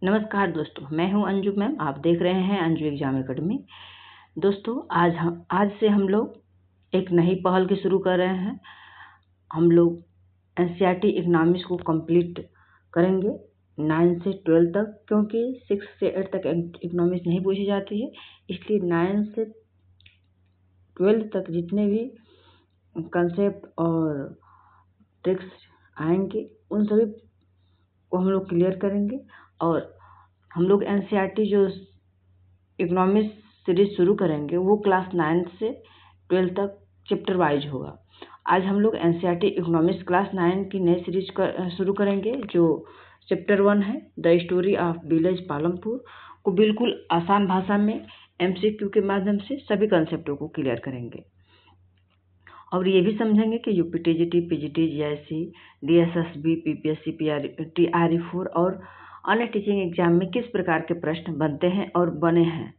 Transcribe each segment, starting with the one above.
नमस्कार दोस्तों, मैं हूं अंजू मैम। आप देख रहे हैं अंजू एग्जाम एकेडमी। दोस्तों, आज से हम लोग एक नई पहल की शुरू कर रहे हैं। हम लोग एनसीईआरटी इकोनॉमिक्स को कंप्लीट करेंगे 9 से 12 तक, क्योंकि 6 से 8 तक इकोनॉमिक्स नहीं पूछी जाती है। इसलिए 9 से 12 तक जितने भी कंसेप्ट और ट्रिक्स आएंगे उन सभी को हम लोग क्लियर करेंगे। और हम लोग एनसीईआरटी जो इकोनॉमिक्स सीरीज शुरू करेंगे वो क्लास 9 से 12 तक चैप्टर वाइज होगा। आज हम लोग एनसीईआरटी इकोनॉमिक्स क्लास 9 की नई सीरीज शुरू करेंगे, जो चैप्टर 1 है the story of village Palampur को बिल्कुल आसान भाषा में एमसीक्यू के माध्यम से सभी कंसेप्टों को क्लियर करेंगे। और ये भी समझेंगे कि UP TGT, PGT, GIC, DSSB, PPSC, TRE four और अन्य टीचिंग एग्जाम में किस प्रकार के प्रश्न बनते हैं और बने हैं,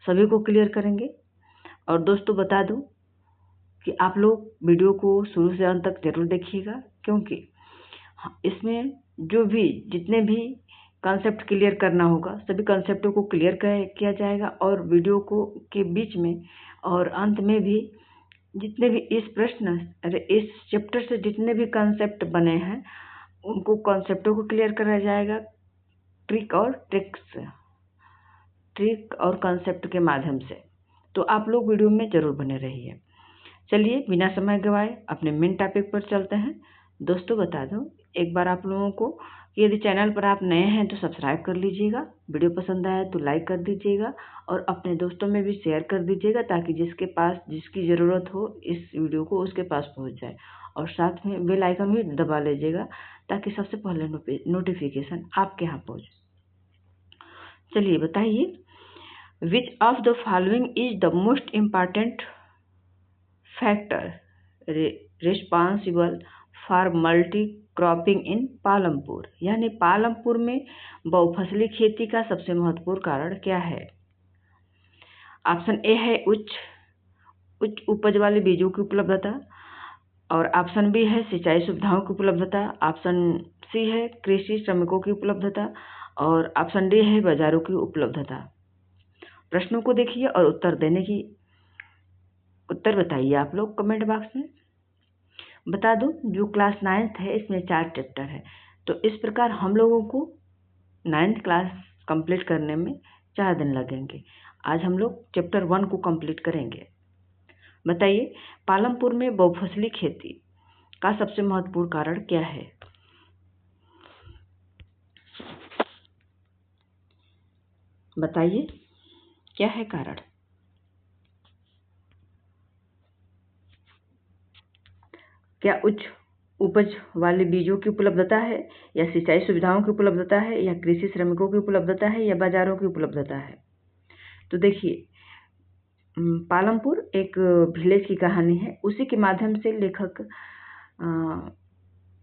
सभी को क्लियर करेंगे। और दोस्तों, बता दूं कि आप लोग वीडियो को शुरू से अंत तक जरूर देखिएगा, क्योंकि इसमें जो भी जितने भी कंसेप्ट क्लियर करना होगा सभी कंसेप्टों को क्लियर किया जाएगा। और वीडियो को के बीच में और अंत में भी जितने भी इस चैप्टर से जितने भी कंसेप्ट बने हैं उनको कंसेप्टों को क्लियर कराया जाएगा ट्रिक और कंसेप्ट के माध्यम से। तो आप लोग वीडियो में जरूर बने रहिए। चलिए बिना समय गवाए अपने मेन टॉपिक पर चलते हैं। दोस्तों, बता दूं एक बार आप लोगों को कि यदि चैनल पर आप नए हैं तो सब्सक्राइब कर लीजिएगा, वीडियो पसंद आया तो लाइक कर दीजिएगा और अपने दोस्तों में भी शेयर कर दीजिएगा, ताकि जिसके पास जिसकी ज़रूरत हो इस वीडियो को उसके पास पहुंच जाए। और साथ में बेल आइकन भी दबा लीजिएगा, ताकि सबसे पहले नोटिफिकेशन आपके यहाँ पहुँचे। चलिए बताइए, which of the following is the most important factor responsible for multi cropping in Palampur. यानी पालमपुर में बहुफसली खेती का सबसे महत्वपूर्ण कारण क्या है? ऑप्शन ए है उच्च उपज वाले बीजों की उपलब्धता, और ऑप्शन बी है सिंचाई सुविधाओं की उपलब्धता, ऑप्शन सी है कृषि श्रमिकों की उपलब्धता, और ऑप्शन डी है बाजारों की उपलब्धता। प्रश्नों को देखिए और उत्तर बताइए आप लोग कमेंट बॉक्स में। बता दूं, जो क्लास 9th है इसमें 4 चैप्टर है, तो इस प्रकार हम लोगों को 9th क्लास कंप्लीट करने में 4 दिन लगेंगे। आज हम लोग चैप्टर 1 को कंप्लीट करेंगे। बताइए, पालमपुर में बहुफसली खेती का सबसे महत्वपूर्ण कारण क्या है? बताइए क्या है कारण? क्या उच्च उपज वाले बीजों की उपलब्धता है, या सिंचाई सुविधाओं की उपलब्धता है, या कृषि श्रमिकों की उपलब्धता है, या बाजारों की उपलब्धता है? तो देखिए, पालमपुर एक विलेज की कहानी है। उसी के माध्यम से लेखक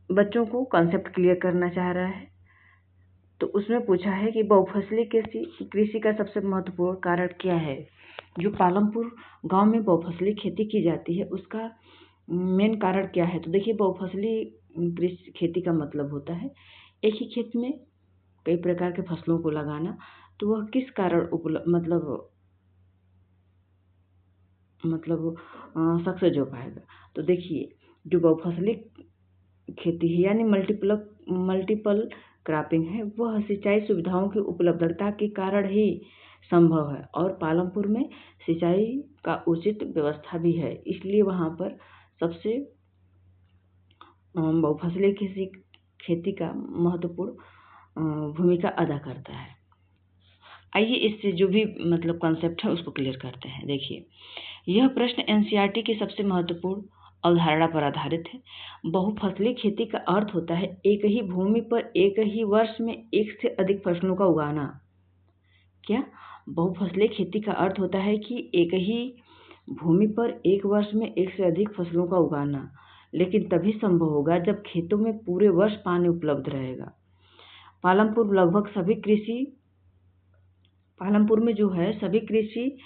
बच्चों को कॉन्सेप्ट क्लियर करना चाह रहा है। तो उसमें पूछा है कि बहुफसली कृषि का सबसे महत्वपूर्ण कारण क्या है। जो पालमपुर गांव में बहुफसली खेती की जाती है उसका मेन कारण क्या है? तो देखिए, बहुफसली कृषि खेती का मतलब होता है एक ही खेत में कई प्रकार के फसलों को लगाना। तो वह किस कारण सक्सेस हो पाएगा? तो देखिए, जो बहुफसली खेती है यानी मल्टीपल क्रॉपिंग है, वह सिंचाई सुविधाओं की उपलब्धता के कारण ही संभव है। और पालमपुर में सिंचाई का उचित व्यवस्था भी है, इसलिए वहाँ पर सबसे बहुफसली खेती का महत्वपूर्ण भूमिका अदा करता है। आइए इससे जो भी कॉन्सेप्ट है उसको क्लियर करते हैं। देखिए, यह प्रश्न एनसीईआरटी की सबसे महत्वपूर्ण अवधारणा पर आधारित है। बहुफसली खेती का अर्थ होता है एक ही भूमि पर एक ही वर्ष में एक से अधिक फसलों का उगाना। क्या? बहुफसली खेती का अर्थ होता है कि एक ही भूमि पर एक वर्ष में एक से अधिक फसलों का उगाना, लेकिन तभी संभव होगा जब खेतों में पूरे वर्ष पानी उपलब्ध रहेगा। पालमपुर में जो है सभी कृषि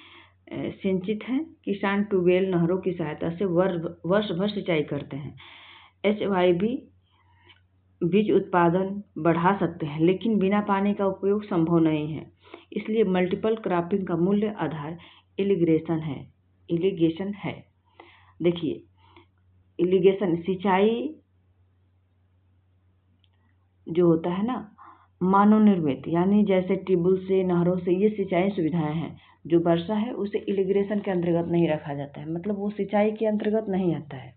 सिंचित हैं। किसान ट्यूबवेल नहरों की सहायता से वर्ष भर सिंचाई करते हैं। HYB बीज उत्पादन बढ़ा सकते हैं, लेकिन बिना पानी का उपयोग संभव नहीं है। इसलिए मल्टीपल क्रॉपिंग का मूल्य आधार इरिगेशन है। देखिए, इरिगेशन सिंचाई जो होता है ना, मानव निर्मित, यानी जैसे ट्यूबवेल से, नहरों से, ये सिंचाई सुविधाएं हैं। जो वर्षा है उसे इरिगेशन के अंतर्गत नहीं रखा जाता है, मतलब वो सिंचाई के अंतर्गत नहीं आता है।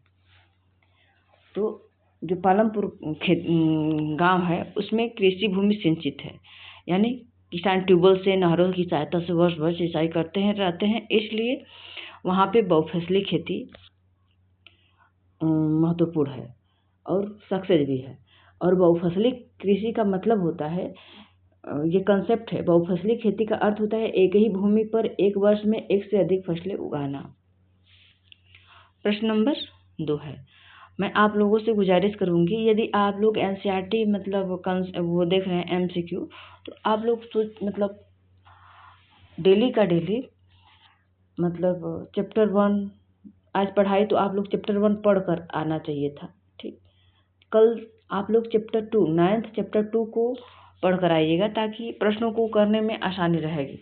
तो जो पालमपुर गांव है उसमें कृषि भूमि सिंचित है, यानी किसान ट्यूबवेल से, नहरों की सहायता से वर्ष भर सिंचाई करते रहते हैं, इसलिए वहाँ पे बहुफसली खेती महत्वपूर्ण है और सक्सेस भी है। और बहुफसली कृषि का मतलब होता है, ये कंसेप्ट है, बहुफसली खेती का अर्थ होता है एक ही भूमि पर एक वर्ष में एक से अधिक फसलें उगाना। प्रश्न नंबर 2 है, मैं आप लोगों से गुजारिश करूंगी, यदि आप लोग एनसीईआरटी मतलब वो देख रहे हैं MCQ, तो आप लोग मतलब डेली का डेली मतलब चैप्टर 1 आज पढ़ाई तो आप लोग चैप्टर 1 पढ़ कर आना चाहिए था। ठीक, कल आप लोग चैप्टर 2 9th चैप्टर 2 को पढ़ कर आइएगा, ताकि प्रश्नों को करने में आसानी रहेगी।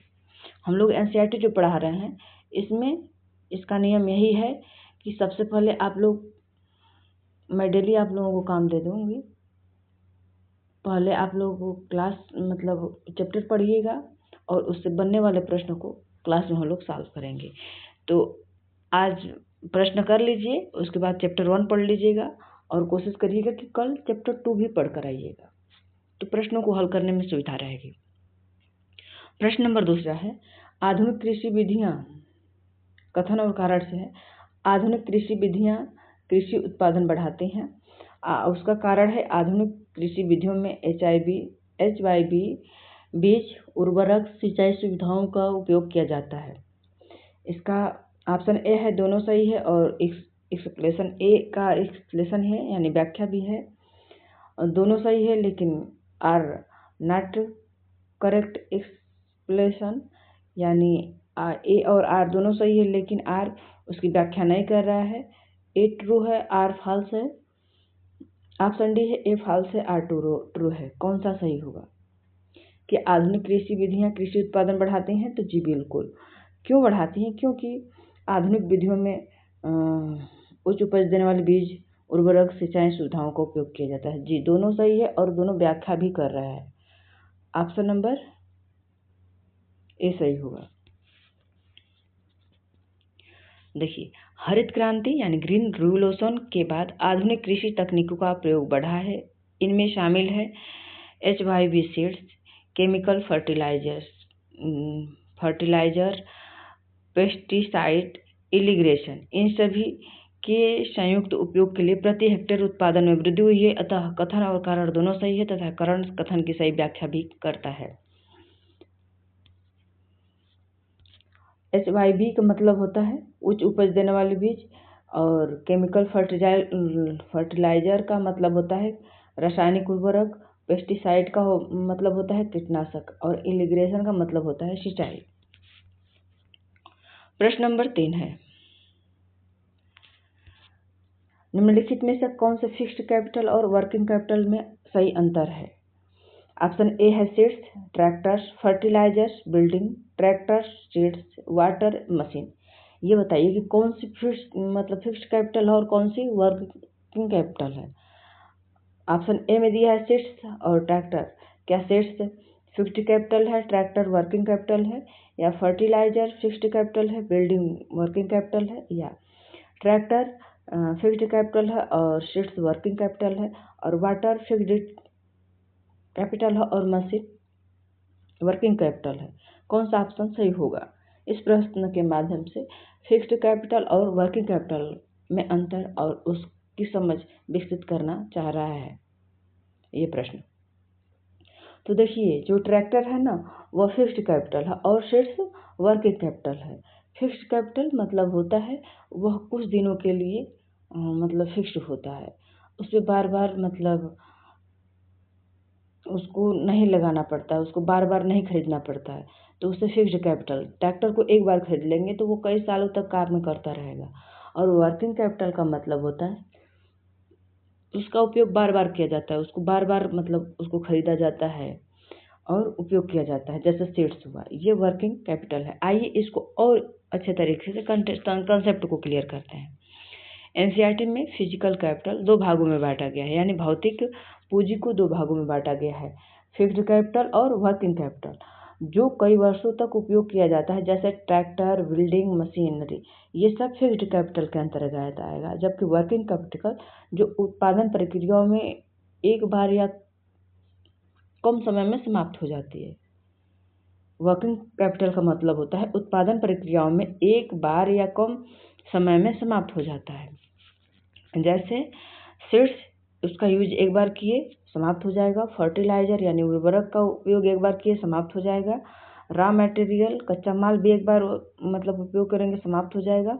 हम लोग एनसीईआरटी जो पढ़ा रहे हैं इसमें इसका नियम यही है कि सबसे पहले आप लोग, मैं डेली आप लोगों को काम दे दूंगी, पहले आप लोग क्लास मतलब चैप्टर पढ़िएगा और उससे बनने वाले प्रश्नों को क्लास में हम लोग सॉल्व करेंगे। तो आज प्रश्न कर लीजिए, उसके बाद चैप्टर 1 पढ़ लीजिएगा और कोशिश करिएगा कि कल चैप्टर 2 भी पढ़ कर आइएगा, तो प्रश्नों को हल करने में सुविधा रहेगी। प्रश्न नंबर 2 है, आधुनिक कृषि विधियां कथन और कारण से है। आधुनिक कृषि विधियां कृषि उत्पादन बढ़ाती हैं। उसका कारण है, आधुनिक कृषि विधियों में HYB बीज, उर्वरक, सिंचाई सुविधाओं का उपयोग किया जाता है। इसका ऑप्शन ए है, दोनों सही है, और एक्सप्लेनेशन ए का एक्सप्लेनेशन है, यानी व्याख्या भी है, और दोनों सही है, लेकिन आर नॉट करेक्ट एक्सप्लेनेशन, यानी ए और आर दोनों सही है, लेकिन आर उसकी व्याख्या नहीं कर रहा है। ए ट्रू है, आर फॉल्स है। ऑप्शन डी है, ए फॉल्स है, आर ट्रू है। कौन सा सही होगा? कि आधुनिक कृषि विधियां कृषि उत्पादन बढ़ाती हैं, तो जी बिल्कुल। क्यों बढ़ाती हैं? क्योंकि आधुनिक विधियों में उच्च उपज देने वाले बीज, उर्वरक, सिंचाई सुविधाओं का उपयोग किया जाता है। जी, दोनों सही है और दोनों व्याख्या भी कर रहा है। ऑप्शन नंबर ए सही होगा। देखिए, हरित क्रांति यानी ग्रीन रिवोल्यूशन के बाद आधुनिक कृषि तकनीकों का प्रयोग बढ़ा है। इनमें शामिल है HYB seeds, chemical fertiliser, pesticide, irrigation, इन सभी के संयुक्त उपयोग के लिए प्रति हेक्टेयर उत्पादन में वृद्धि हुई है। अतः कथन और कारण दोनों सही है तथा कारण कथन की सही व्याख्या भी करता है। HYB का मतलब होता है उच्च उपज देने वाले बीज, और केमिकल फर्टिलाइजर का मतलब होता है रासायनिक उर्वरक, पेस्टिसाइड का मतलब होता है कीटनाशक, और इरिगेशन का मतलब होता है सिंचाई। प्रश्न नंबर 3 है, निम्नलिखित में से कौन से फिक्स्ड कैपिटल और वर्किंग कैपिटल में सही अंतर है? ऑप्शन ए है seeds, tractors, fertilisers, building, tractors, seeds, water, machine. ये बताइए कि कौन सी फिक्स्ड कैपिटल है और कौन सी वर्किंग कैपिटल है। ऑप्शन ए में दिया है सीड्स और ट्रैक्टर। क्या सीड्स फिक्स्ड कैपिटल है, ट्रैक्टर वर्किंग कैपिटल है, या फर्टिलाइजर फिक्स्ड कैपिटल है, बिल्डिंग वर्किंग कैपिटल है, या ट्रैक्टर फिक्स्ड कैपिटल है और सीड्स वर्किंग कैपिटल है, और वाटर फिक्स्ड कैपिटल है और मशीन वर्किंग कैपिटल है? कौन सा ऑप्शन सही होगा? इस प्रश्न के माध्यम से फिक्स्ड कैपिटल और वर्किंग कैपिटल में अंतर और उसकी समझ विकसित करना चाह रहा है ये प्रश्न। तो देखिए, जो ट्रैक्टर है ना, वह फिक्स्ड कैपिटल है और सीड्स वर्किंग कैपिटल है। फिक्स्ड कैपिटल मतलब होता है वह कुछ दिनों के लिए मतलब फिक्स्ड होता है, उस पर बार बार मतलब उसको नहीं लगाना पड़ता है, उसको बार बार नहीं खरीदना पड़ता है, तो उससे फिक्स्ड कैपिटल। ट्रैक्टर को एक बार खरीद लेंगे तो वो कई सालों तक काम में करता रहेगा। और वर्किंग कैपिटल का मतलब होता है उसका उपयोग बार बार किया जाता है, उसको बार बार मतलब उसको खरीदा जाता है और उपयोग किया जाता है, जैसे सीड्स हुआ, ये वर्किंग कैपिटल है। आइए इसको और अच्छे तरीके से कंसेप्ट को क्लियर करते हैं। एनसीईआरटी में फिजिकल कैपिटल दो भागों में बांटा गया है, यानी भौतिक पूंजी को दो भागों में बांटा गया है, फिक्स्ड कैपिटल और वर्किंग कैपिटल, जो कई वर्षों तक उपयोग किया जाता है, जैसे ट्रैक्टर, बिल्डिंग, मशीनरी, ये सब फिक्स्ड कैपिटल के अंतर्गत आएगा। जबकि वर्किंग कैपिटल जो उत्पादन प्रक्रियाओं में एक बार या कम समय में समाप्त हो जाती है। वर्किंग कैपिटल का मतलब होता है उत्पादन प्रक्रियाओं में एक बार या कम समय में समाप्त हो जाता है। जैसे सीड्स, उसका यूज एक बार किए समाप्त हो जाएगा। फर्टिलाइजर यानी उर्वरक का उपयोग एक बार किए समाप्त हो जाएगा। रॉ मटेरियल, कच्चा माल भी एक बार मतलब उपयोग करेंगे समाप्त हो जाएगा।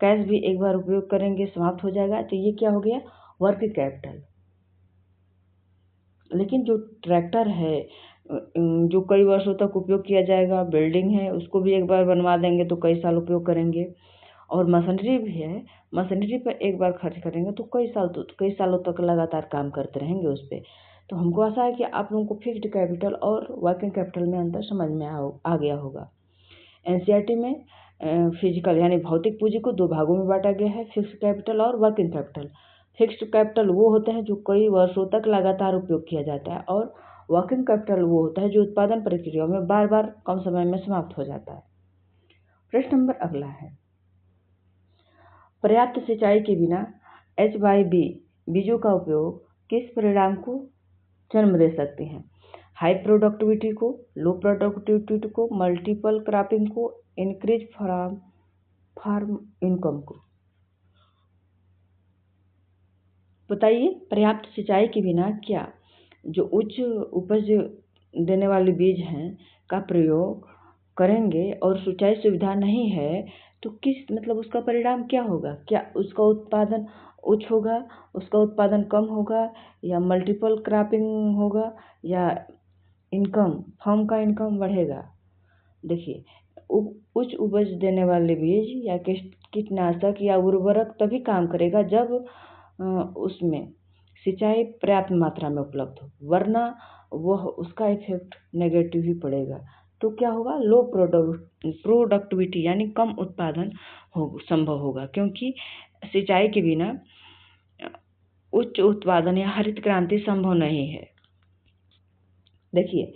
कैश भी एक बार उपयोग करेंगे समाप्त हो जाएगा। तो ये क्या हो गया, वर्किंग कैपिटल। लेकिन जो ट्रैक्टर है जो कई वर्षों तक उपयोग किया जाएगा, बिल्डिंग है उसको भी एक बार बनवा देंगे तो कई साल उपयोग करेंगे, और मशीनरी भी है, मशीनरी पर एक बार खर्च करेंगे तो कई सालों तक लगातार काम करते रहेंगे उस पर। तो हमको आशा है कि आप लोगों को फिक्स्ड कैपिटल और वर्किंग कैपिटल में अंतर समझ में आ गया होगा। एनसीईआरटी में फिजिकल यानी भौतिक पूंजी को दो भागों में बांटा गया है, फिक्स्ड कैपिटल और वर्किंग कैपिटल। फिक्स्ड कैपिटल वो होता है जो कई वर्षों तक लगातार उपयोग किया जाता है, और वर्किंग कैपिटल वो होता है जो उत्पादन प्रक्रियाओं में बार बार कम समय में समाप्त हो जाता है। प्रश्न नंबर अगला है, पर्याप्त सिंचाई के बिना H/B बीजों का उपयोग किस परिणाम को जन्म दे सकते हैं? हाई प्रोडक्टिविटी को, लो प्रोडक्टिविटी को, मल्टीपल क्रॉपिंग को, इंक्रीज फार्म इनकम को। बताइए, पर्याप्त सिंचाई के बिना क्या जो उच्च उपज देने वाले बीज हैं का प्रयोग करेंगे और सिंचाई सुविधा नहीं है तो किस मतलब उसका परिणाम क्या होगा? क्या उसका उत्पादन उच्च होगा, उसका उत्पादन कम होगा, या मल्टीपल क्रॉपिंग होगा, या फर्म का इनकम बढ़ेगा? देखिए, उच्च उपज देने वाले बीज या कीटनाशक या उर्वरक तभी काम करेगा जब उसमें सिंचाई पर्याप्त मात्रा में उपलब्ध हो, वरना वह उसका इफेक्ट नेगेटिव ही पड़ेगा। तो क्या होगा, लो प्रोडक्टिविटी यानी कम उत्पादन संभव होगा, क्योंकि सिंचाई के बिना उच्च उत्पादन या हरित क्रांति संभव नहीं है। देखिए,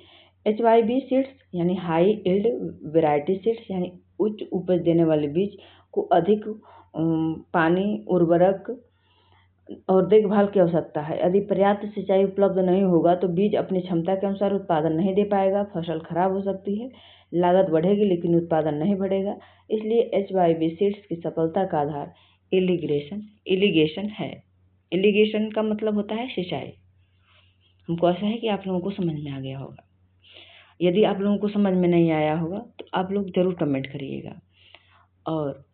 H/B सीड्स यानी हाई यील्ड वैरायटी सीड्स यानी उच्च उपज देने वाले बीज को अधिक पानी, उर्वरक और देखभाल की आवश्यकता है। यदि पर्याप्त सिंचाई उपलब्ध नहीं होगा तो बीज अपनी क्षमता के अनुसार उत्पादन नहीं दे पाएगा, फसल खराब हो सकती है, लागत बढ़ेगी लेकिन उत्पादन नहीं बढ़ेगा। इसलिए H/B सीड्स की सफलता का आधार इरिगेशन है। इरिगेशन का मतलब होता है सिंचाई। हमको आशा है कि आप लोगों को समझ में आ गया होगा। यदि आप लोगों को समझ में नहीं आया होगा तो आप लोग जरूर कमेंट करिएगा, और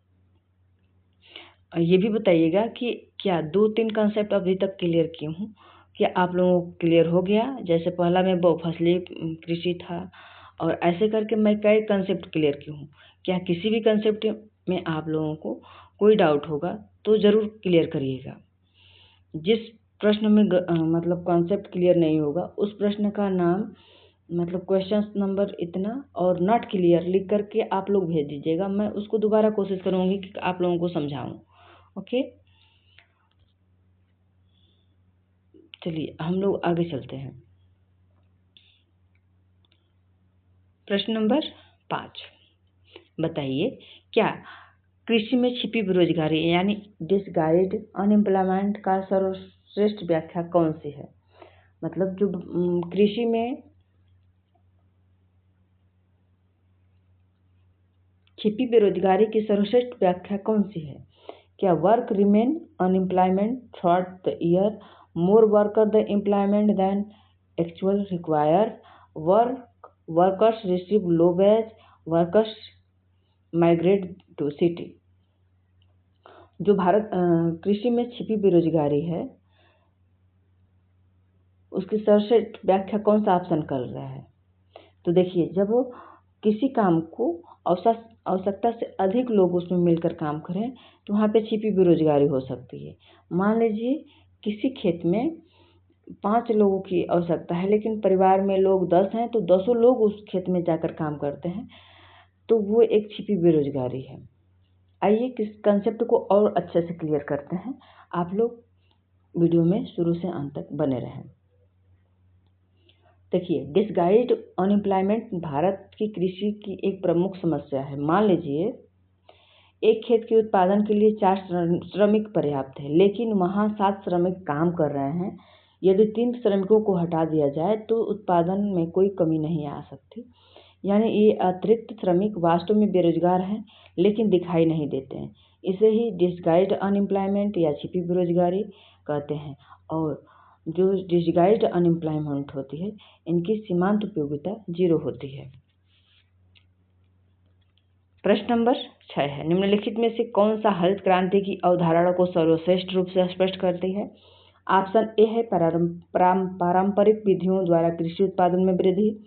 ये भी बताइएगा कि क्या 2-3 कंसेप्ट अभी तक क्लियर की हूँ, क्या आप लोगों को क्लियर हो गया? जैसे पहला में बहुफसली कृषि था, और ऐसे करके मैं कई कंसेप्ट क्लियर की हूँ। क्या किसी भी कंसेप्ट में आप लोगों को कोई डाउट होगा तो ज़रूर क्लियर करिएगा। जिस प्रश्न में मतलब कॉन्सेप्ट क्लियर नहीं होगा उस प्रश्न का नाम मतलब क्वेश्चन नंबर इतना और नॉट क्लियर लिख करके आप लोग भेज दीजिएगा। मैं उसको दोबारा कोशिश करूँगी कि आप लोगों को समझाऊँ। ओके, चलिए हम लोग आगे चलते हैं। प्रश्न नंबर 5, बताइए, क्या कृषि में छिपी बेरोजगारी यानी डिसगाइज्ड अनएम्प्लॉयमेंट का सर्वश्रेष्ठ व्याख्या कौन सी है? मतलब जो कृषि में छिपी बेरोजगारी की सर्वश्रेष्ठ व्याख्या कौन सी है? क्या work remain unemployment throughout the year, more worker the employment than actual require, workers receive low wage, workers migrate to city? जो भारत कृषि में छिपी बेरोजगारी है उसकी सर्वश्रेष्ठ व्याख्या कौन सा ऑप्शन कर रहा है? तो देखिए, जब किसी काम को आवश्यकता से अधिक लोग उसमें मिलकर काम करें तो वहाँ पे छिपी बेरोजगारी हो सकती है। मान लीजिए किसी खेत में 5 लोगों की आवश्यकता है, लेकिन परिवार में लोग 10 हैं, तो 10 लोग उस खेत में जाकर काम करते हैं, तो वो एक छिपी बेरोजगारी है। आइए किस कंसेप्ट को और अच्छे से क्लियर करते हैं। आप लोग वीडियो में शुरू से अंत तक बने रहें। देखिए, डिसगाइज्ड अनएम्प्लॉयमेंट भारत की कृषि की एक प्रमुख समस्या है। मान लीजिए एक खेत के उत्पादन के लिए 4 श्रमिक पर्याप्त है, लेकिन वहाँ 7 श्रमिक काम कर रहे हैं। यदि 3 श्रमिकों को हटा दिया जाए तो उत्पादन में कोई कमी नहीं आ सकती। यानी ये अतिरिक्त श्रमिक वास्तव में बेरोजगार हैं, लेकिन दिखाई नहीं देते हैं। इसे ही डिसगाइज्ड अनएम्प्लॉयमेंट या छिपी बेरोजगारी कहते हैं। और जो डिसगाइज्ड अनएम्प्लॉयमेंट होती है, इनकी सीमांत उपयोगिता 0 होती है। प्रश्न नंबर 6 है, निम्नलिखित में से कौन सा हरित क्रांति की अवधारणा को सर्वश्रेष्ठ रूप से स्पष्ट करती है? ऑप्शन ए है पारंपरिक विधियों द्वारा कृषि उत्पादन में वृद्धि।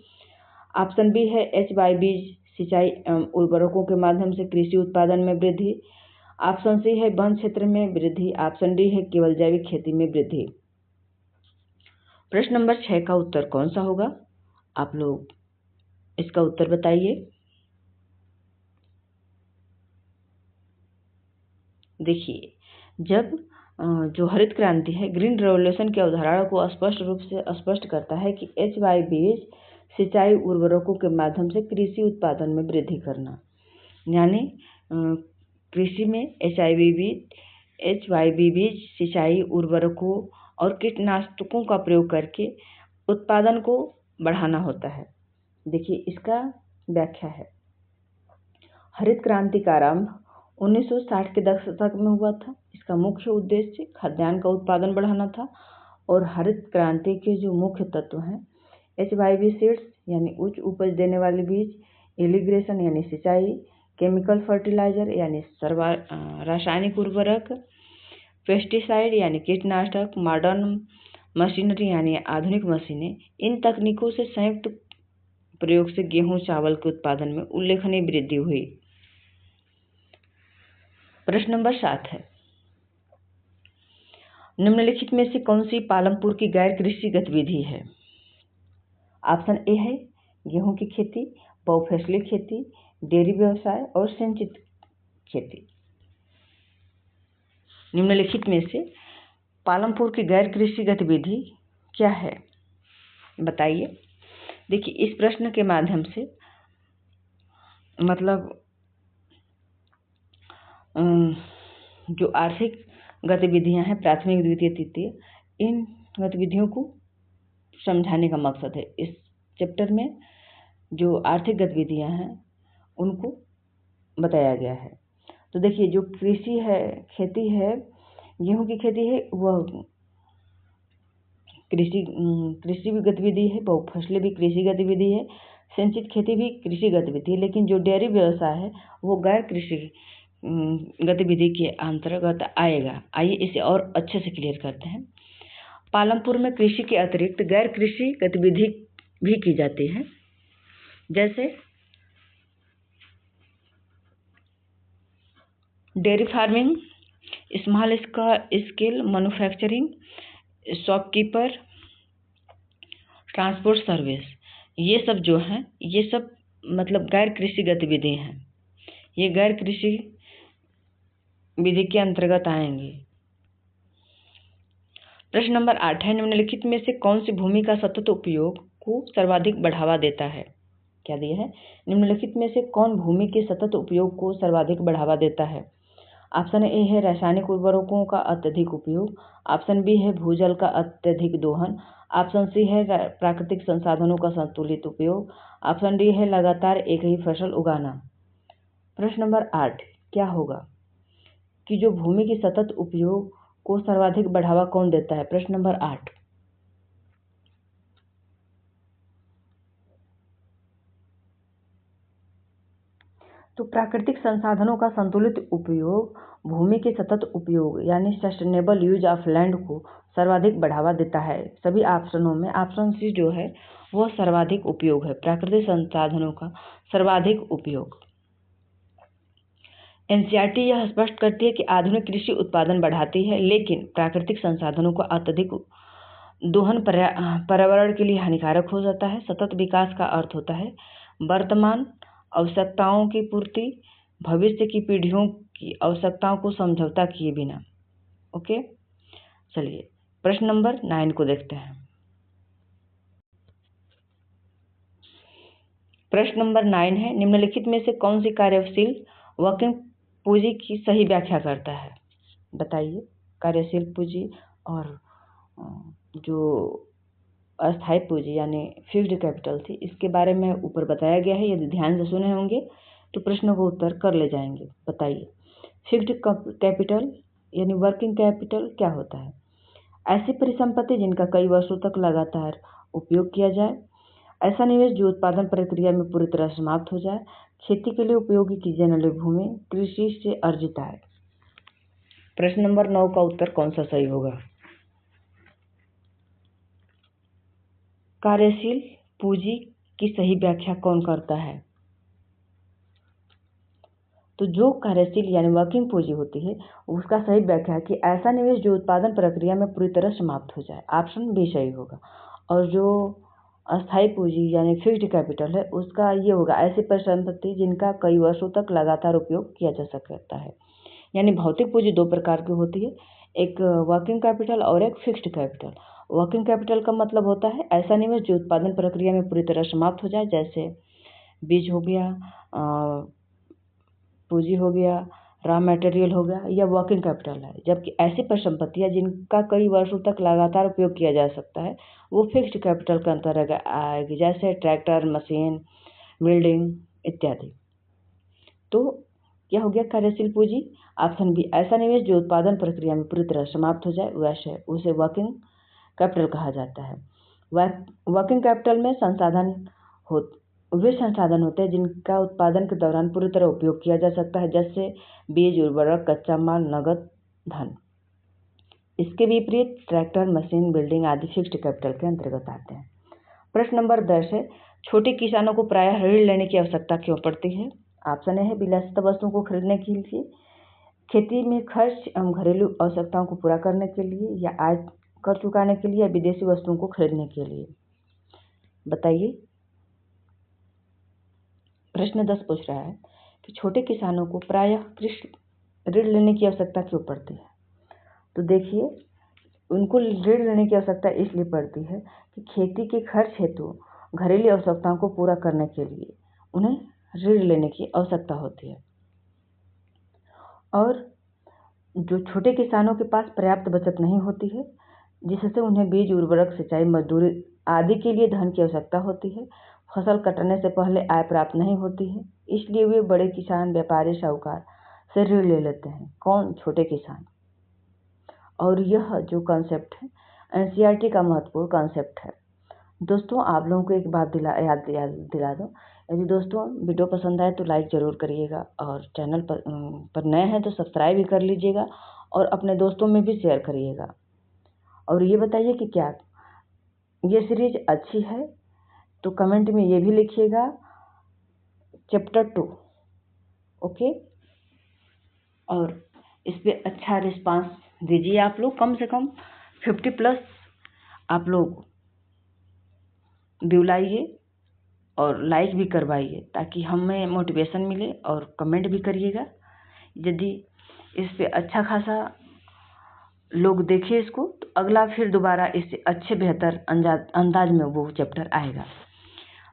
ऑप्शन बी है HYBs सिंचाई एवं उर्वरकों के माध्यम से कृषि उत्पादन में वृद्धि। ऑप्शन सी है वन क्षेत्र में वृद्धि। ऑप्शन डी है केवल जैविक खेती में वृद्धि। प्रश्न नंबर 6 का उत्तर कौन सा होगा? आप लोग इसका उत्तर बताइए। देखिए, जब जो हरित क्रांति है, ग्रीन रेवोल्यूशन की अवधारणा को स्पष्ट रूप से स्पष्ट करता है कि HYBs सिंचाई उर्वरकों के माध्यम से कृषि उत्पादन में वृद्धि करना। यानी कृषि में HYBs सिंचाई उर्वरकों और कीटनाशकों का प्रयोग करके उत्पादन को बढ़ाना होता है। देखिए, इसका व्याख्या है। हरित क्रांति का आरंभ 1960 के दशक में हुआ था। इसका मुख्य उद्देश्य खाद्यान्न का उत्पादन बढ़ाना था। और हरित क्रांति के जो मुख्य तत्व हैं, HYB सीड्स यानी उच्च उपज देने वाले बीज, इरिगेशन यानी सिंचाई, केमिकल फर्टिलाइजर यानी रासायनिक उर्वरक, पेस्टिसाइड यानी कीटनाशक, मॉडर्न मशीनरी यानी आधुनिक मशीनें। इन तकनीकों से संयुक्त प्रयोग से गेहूं चावल के उत्पादन में उल्लेखनीय वृद्धि हुई। प्रश्न नंबर 7 है, निम्नलिखित में से कौन सी पालमपुर की गैर कृषि गतिविधि है? ऑप्शन ए है गेहूं की खेती, बहुफसली खेती, डेयरी व्यवसाय और सिंचित खेती। निम्नलिखित में से पालमपुर की गैर कृषि गतिविधि क्या है, बताइए। देखिए, इस प्रश्न के माध्यम से मतलब जो आर्थिक गतिविधियां हैं, प्राथमिक, द्वितीय, तृतीय, इन गतिविधियों को समझाने का मकसद है। इस चैप्टर में जो आर्थिक गतिविधियां हैं उनको बताया गया है। तो देखिए, जो कृषि है, खेती है, गेहूं की खेती है, वह कृषि भी गतिविधि है, बहुफसली भी कृषि गतिविधि है, सिंचित खेती भी कृषि गतिविधि है। लेकिन जो डेयरी व्यवसाय है वो गैर कृषि गतिविधि के अंतर्गत आएगा। आइए इसे और अच्छे से क्लियर करते हैं। पालमपुर में कृषि के अतिरिक्त गैर कृषि गतिविधि भी की जाती है, जैसे dairy farming, small scale manufacturing, shopkeeper, transport service. ये सब जो हैं, ये सब मतलब गैर कृषि गतिविधि हैं। ये गैर कृषि विधि के अंतर्गत आएंगे। प्रश्न नंबर 8 है, निम्नलिखित में से कौन सी भूमि का सतत उपयोग को सर्वाधिक बढ़ावा देता है? क्या दिया है? निम्नलिखित में से कौन भूमि के सतत उपयोग को सर्वाधिक बढ़ावा देता है? ऑप्शन ए है रासायनिक उर्वरकों का अत्यधिक उपयोग। ऑप्शन बी है भूजल का अत्यधिक दोहन। ऑप्शन सी है प्राकृतिक संसाधनों का संतुलित उपयोग। ऑप्शन डी है लगातार एक ही फसल उगाना। प्रश्न नंबर 8 क्या होगा कि जो भूमि के सतत उपयोग को सर्वाधिक बढ़ावा कौन देता है? प्रश्न नंबर 8। तो प्राकृतिक संसाधनों का संतुलित उपयोग भूमि के सतत उपयोग यानी सस्टेनेबल यूज ऑफ लैंड को सर्वाधिक बढ़ावा देता है। सभी ऑप्शनों में ऑप्शन सी जो है वो सर्वाधिक उपयोग है, प्राकृतिक संसाधनों का सर्वाधिक उपयोग। एनसीईआरटी यह स्पष्ट करती है कि आधुनिक कृषि उत्पादन बढ़ाती है, लेकिन प्राकृतिक संसाधनों का अत्यधिक दोहन पर्यावरण के लिए हानिकारक हो जाता है। सतत विकास का अर्थ होता है वर्तमान आवश्यकताओं की पूर्ति, भविष्य की पीढ़ियों की आवश्यकताओं को समझौता किए बिना। ओके, चलिए प्रश्न नंबर 9 को देखते हैं। प्रश्न नंबर 9 है, निम्नलिखित में से कौन सी कार्यशील वर्किंग पूंजी की सही व्याख्या करता है? बताइए। कार्यशील पूंजी और जो अस्थायी पूंजी यानी फिक्स्ड कैपिटल थी, इसके बारे में ऊपर बताया गया है। यदि ध्यान से सुने होंगे तो प्रश्नों को उत्तर कर ले जाएंगे। बताइए, फिक्स्ड कैपिटल यानी वर्किंग कैपिटल क्या होता है? ऐसी परिसंपत्ति जिनका कई वर्षों तक लगातार उपयोग किया जाए। ऐसा निवेश जो उत्पादन प्रक्रिया में पूरी तरह समाप्त हो जाए। खेती के लिए उपयोगी की जाने वाली भूमि, कृषि से अर्जित आय। प्रश्न नंबर 9 का उत्तर कौन सा सही होगा? कार्यशील पूंजी की सही व्याख्या कौन करता है? तो जो कार्यशील यानी वर्किंग पूंजी होती है, उसका सही व्याख्या है कि ऐसा निवेश जो उत्पादन प्रक्रिया में पूरी तरह समाप्त हो जाए। ऑप्शन बी सही होगा। और जो अस्थायी पूंजी यानी फिक्स्ड कैपिटल है, उसका ये होगा ऐसी परिसंपत्ति जिनका कई वर्षों तक लगातार उपयोग किया जा सकता है। यानी भौतिक पूंजी दो प्रकार की होती है, एक वर्किंग कैपिटल और एक फिक्स्ड कैपिटल। वर्किंग कैपिटल का मतलब होता है ऐसा निवेश जो उत्पादन प्रक्रिया में पूरी तरह समाप्त हो जाए, जैसे बीज हो गया, पूंजी हो गया, रॉ मटेरियल हो गया, या वर्किंग कैपिटल है। जबकि ऐसी परिसंपत्तियां जिनका कई वर्षों तक लगातार उपयोग किया जा सकता है, वो फिक्स्ड कैपिटल के अंतर्गत आएगी, जैसे ट्रैक्टर, मशीन, बिल्डिंग इत्यादि। तो क्या हो गया कार्यशील पूंजी? ऑप्शन बी, ऐसा निवेश जो उत्पादन प्रक्रिया में पूरी तरह समाप्त हो जाए, वैसे उसे वर्किंग कैपिटल कहा जाता है। वर्किंग कैपिटल में वे संसाधन होते हैं जिनका उत्पादन के दौरान पूरी तरह उपयोग किया जा सकता है, जैसे बीज, उर्वरक, कच्चा माल, नगद धन। इसके विपरीत ट्रैक्टर, मशीन, बिल्डिंग आदि फिक्स्ड कैपिटल के अंतर्गत आते हैं। प्रश्न नंबर 10 है, छोटे किसानों को प्रायः ऋण लेने की आवश्यकता क्यों पड़ती है? ऑप्शन ए है विलासिता वस्तुओं को खरीदने के लिए, खेती में खर्च एवं घरेलू आवश्यकताओं को पूरा करने के लिए, या आय कर चुकाने के लिए, या विदेशी वस्तुओं को खरीदने के लिए। बताइए। प्रश्न 10 पूछ रहा है कि छोटे किसानों को प्रायः ऋण लेने की आवश्यकता क्यों पड़ती है? तो देखिए, उनको ऋण लेने की आवश्यकता इसलिए पड़ती है कि खेती के खर्च हेतु घरेलू आवश्यकताओं को पूरा करने के लिए उन्हें ऋण लेने की आवश्यकता होती है। और जो छोटे किसानों के पास पर्याप्त बचत नहीं होती है, जिससे उन्हें बीज, उर्वरक, सिंचाई, मजदूरी आदि के लिए धन की आवश्यकता होती है, फसल कटने से पहले आय प्राप्त नहीं होती है, इसलिए वे बड़े किसान, व्यापारी, साहूकार से ऋण ले लेते हैं। कौन? छोटे किसान। और यह जो कॉन्सेप्ट है एनसीईआरटी का महत्वपूर्ण कॉन्सेप्ट है। दोस्तों, आप लोगों को एक बात याद दिला दूं, यदि दोस्तों वीडियो पसंद आए तो लाइक ज़रूर करिएगा, और चैनल पर नए हैं तो सब्सक्राइब भी कर लीजिएगा, और अपने दोस्तों में भी शेयर करिएगा। और ये बताइए कि क्या ये सीरीज अच्छी है, तो कमेंट में ये भी लिखिएगा चैप्टर 2। ओके, और इस पर अच्छा रिस्पांस दीजिए। आप लोग कम से कम 50+ आप लोग व्यू लाइए और लाइक भी करवाइए, ताकि हमें मोटिवेशन मिले, और कमेंट भी करिएगा। यदि इस पे अच्छा खासा लोग देखें इसको, तो अगला फिर दोबारा इससे अच्छे बेहतर अंदाज में वो चैप्टर आएगा।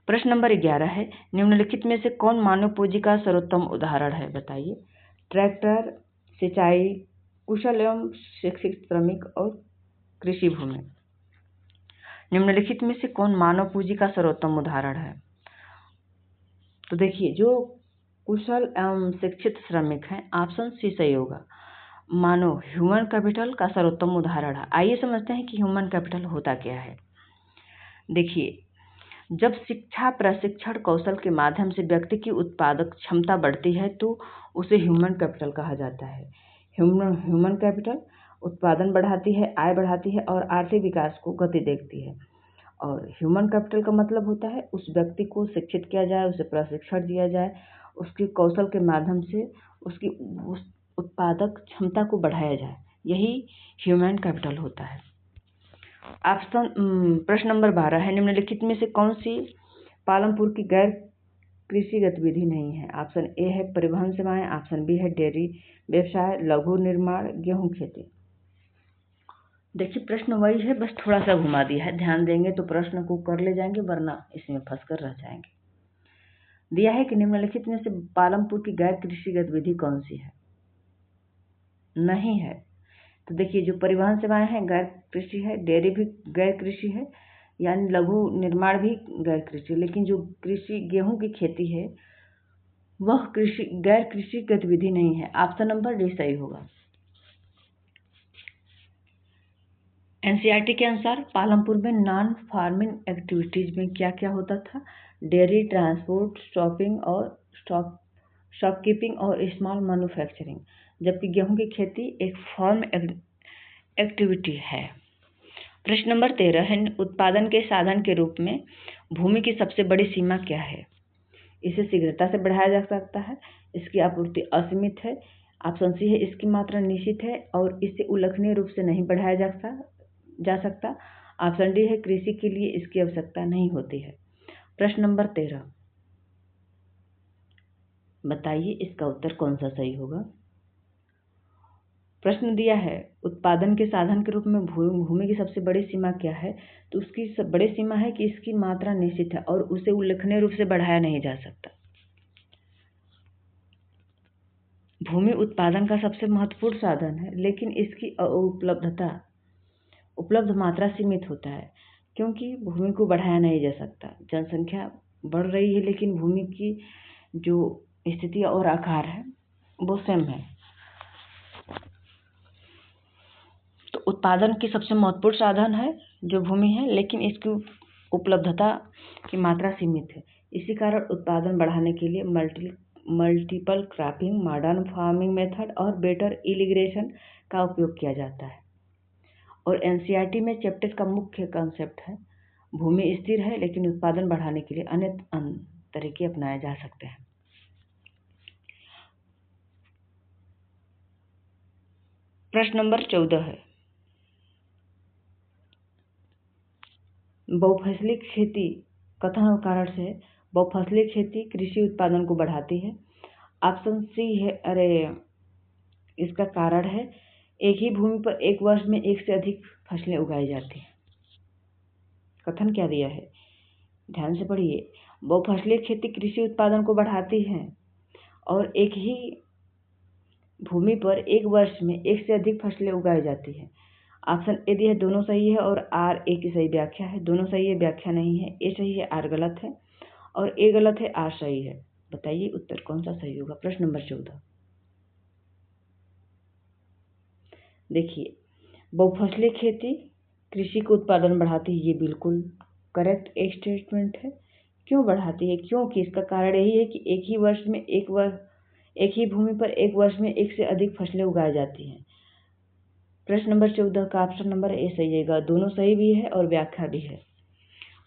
प्रश्न नंबर 11 है, निम्नलिखित में से कौन मानव पूंजी का सर्वोत्तम उदाहरण है? बताइए। ट्रैक्टर, सिंचाई, कुशल एवं शिक्षित श्रमिक और कृषि भूमि। निम्नलिखित में से कौन मानव पूंजी का सर्वोत्तम उदाहरण है? तो देखिए, जो कुशल एवं शिक्षित श्रमिक हैं, ऑप्शन सी सही होगा। मानव ह्यूमन कैपिटल का सर्वोत्तम उदाहरण है। आइए समझते हैं कि ह्यूमन कैपिटल होता क्या है। देखिए, जब शिक्षा, प्रशिक्षण, कौशल के माध्यम से व्यक्ति की उत्पादक क्षमता बढ़ती है, तो उसे ह्यूमन कैपिटल कहा जाता है। ह्यूमन कैपिटल उत्पादन बढ़ाती है, आय बढ़ाती है और आर्थिक विकास को गति देती है। और ह्यूमन कैपिटल का मतलब होता है उस व्यक्ति को शिक्षित किया जाए, उसे प्रशिक्षण दिया जाए, उसके कौशल के माध्यम से उसकी उस उत्पादक क्षमता को बढ़ाया जाए, यही ह्यूमन कैपिटल होता है। प्रश्न नंबर 12 है, निम्नलिखित में से कौन सी पालमपुर की गैर कृषि गतिविधि नहीं है? ऑप्शन ए है परिवहन सेवाएं, ऑप्शन बी है डेयरी व्यवसाय, लघु निर्माण, गेहूं खेती। देखिए प्रश्न वही है, बस थोड़ा सा घुमा दिया है, ध्यान देंगे तो प्रश्न को कर ले जाएंगे, वरना इसमें फंस कर रह जाएंगे। दिया है कि निम्नलिखित में से पालमपुर की गैर कृषि गतिविधि कौन सी है? नहीं है। तो देखिए जो परिवहन सेवाएं हैं गैर कृषि है, डेयरी भी गैर कृषि है, यानी लघु निर्माण भी गैर कृषि, लेकिन जो कृषि गेहूं की खेती है वह गैर कृषि गतिविधि नहीं है। ऑप्शन नंबर डी सही होगा। एनसीईआरटी के अनुसार पालमपुर में नॉन फार्मिंग एक्टिविटीज में क्या क्या होता था? डेयरी, ट्रांसपोर्ट, शॉपकीपिंग और स्मॉल मैन्युफैक्चरिंग, जबकि गेहूं की खेती एक फार्म एक्टिविटी है। प्रश्न नंबर 13 है, उत्पादन के साधन के रूप में भूमि की सबसे बड़ी सीमा क्या है? इसे शीघ्रता से बढ़ाया जा सकता है, इसकी आपूर्ति असीमित है, ऑप्शन सी है इसकी मात्रा निश्चित है और इसे उल्लेखनीय रूप से नहीं बढ़ाया जा सकता, ऑप्शन डी है कृषि के लिए इसकी आवश्यकता नहीं होती है। प्रश्न नंबर 13, बताइए इसका उत्तर कौन सा सही होगा। प्रश्न दिया है उत्पादन के साधन के रूप में भूमि की सबसे बड़ी सीमा क्या है? तो उसकी बड़ी सीमा है कि इसकी मात्रा निश्चित है और उसे उल्लेखनीय रूप से बढ़ाया नहीं जा सकता। भूमि उत्पादन का सबसे महत्वपूर्ण साधन है, लेकिन इसकी उपलब्ध मात्रा सीमित होता है, क्योंकि भूमि को बढ़ाया नहीं जा सकता। जनसंख्या बढ़ रही है लेकिन भूमि की जो स्थिति और आकार है वो सेम है। तो उत्पादन की सबसे महत्वपूर्ण साधन है जो भूमि है, लेकिन इसकी उपलब्धता की मात्रा सीमित है। इसी कारण उत्पादन बढ़ाने के लिए multiple cropping, modern farming method और बेटर इरिगेशन का उपयोग किया जाता है। और एनसीईआरटी में चैप्टर का मुख्य कॉन्सेप्ट है भूमि स्थिर है, लेकिन उत्पादन बढ़ाने के लिए अन्य तरीके अपनाए जा सकते हैं। प्रश्न नंबर 14 है, बहुफसली खेती कथन और कारण से बहुफसली खेती कृषि उत्पादन को बढ़ाती है। ऑप्शन सी है, इसका कारण है एक ही भूमि पर एक वर्ष में एक से अधिक फसलें उगाई जाती हैं। कथन क्या दिया है, ध्यान से पढ़िए। बहुफसली खेती कृषि उत्पादन को बढ़ाती है और एक ही भूमि पर एक वर्ष में एक से अधिक फसलें उगाई जाती है। ऑप्शन ए दिया है दोनों सही है और आर ए की सही व्याख्या है। दोनों सही है, व्याख्या नहीं है। ए सही है, आर गलत है, और ए गलत है, आर सही है। बताइए उत्तर कौन सा सही होगा। प्रश्न नंबर 14, देखिए बहुफसली खेती कृषि को उत्पादन बढ़ाती है, ये बिल्कुल करेक्ट एक स्टेटमेंट है। क्यों बढ़ाती है? क्योंकि इसका कारण यही है कि एक ही भूमि पर एक वर्ष में एक से अधिक फसलें उगाई जाती हैं। प्रश्न नंबर 14 का ऑप्शन नंबर ए सही है, दोनों सही भी है और व्याख्या भी है।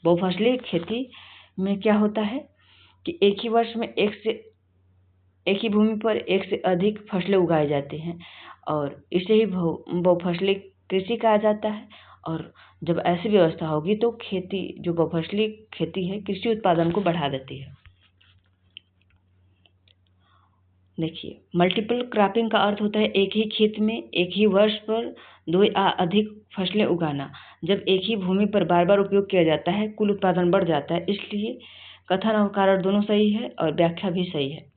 बहुफसली खेती में क्या होता है कि एक ही वर्ष में एक ही भूमि पर एक से अधिक फसलें उगाई जाती हैं और इसे ही बहुफसली कृषि कहा जाता है। और जब ऐसी व्यवस्था होगी तो जो बहुफसली खेती है कृषि उत्पादन को बढ़ा देती है। देखिए मल्टीपल क्रॉपिंग का अर्थ होता है एक ही खेत में एक ही वर्ष पर दो या अधिक फसलें उगाना। जब एक ही भूमि पर बार बार उपयोग किया जाता है कुल उत्पादन बढ़ जाता है, इसलिए कथन और कारण दोनों सही है और व्याख्या भी सही है।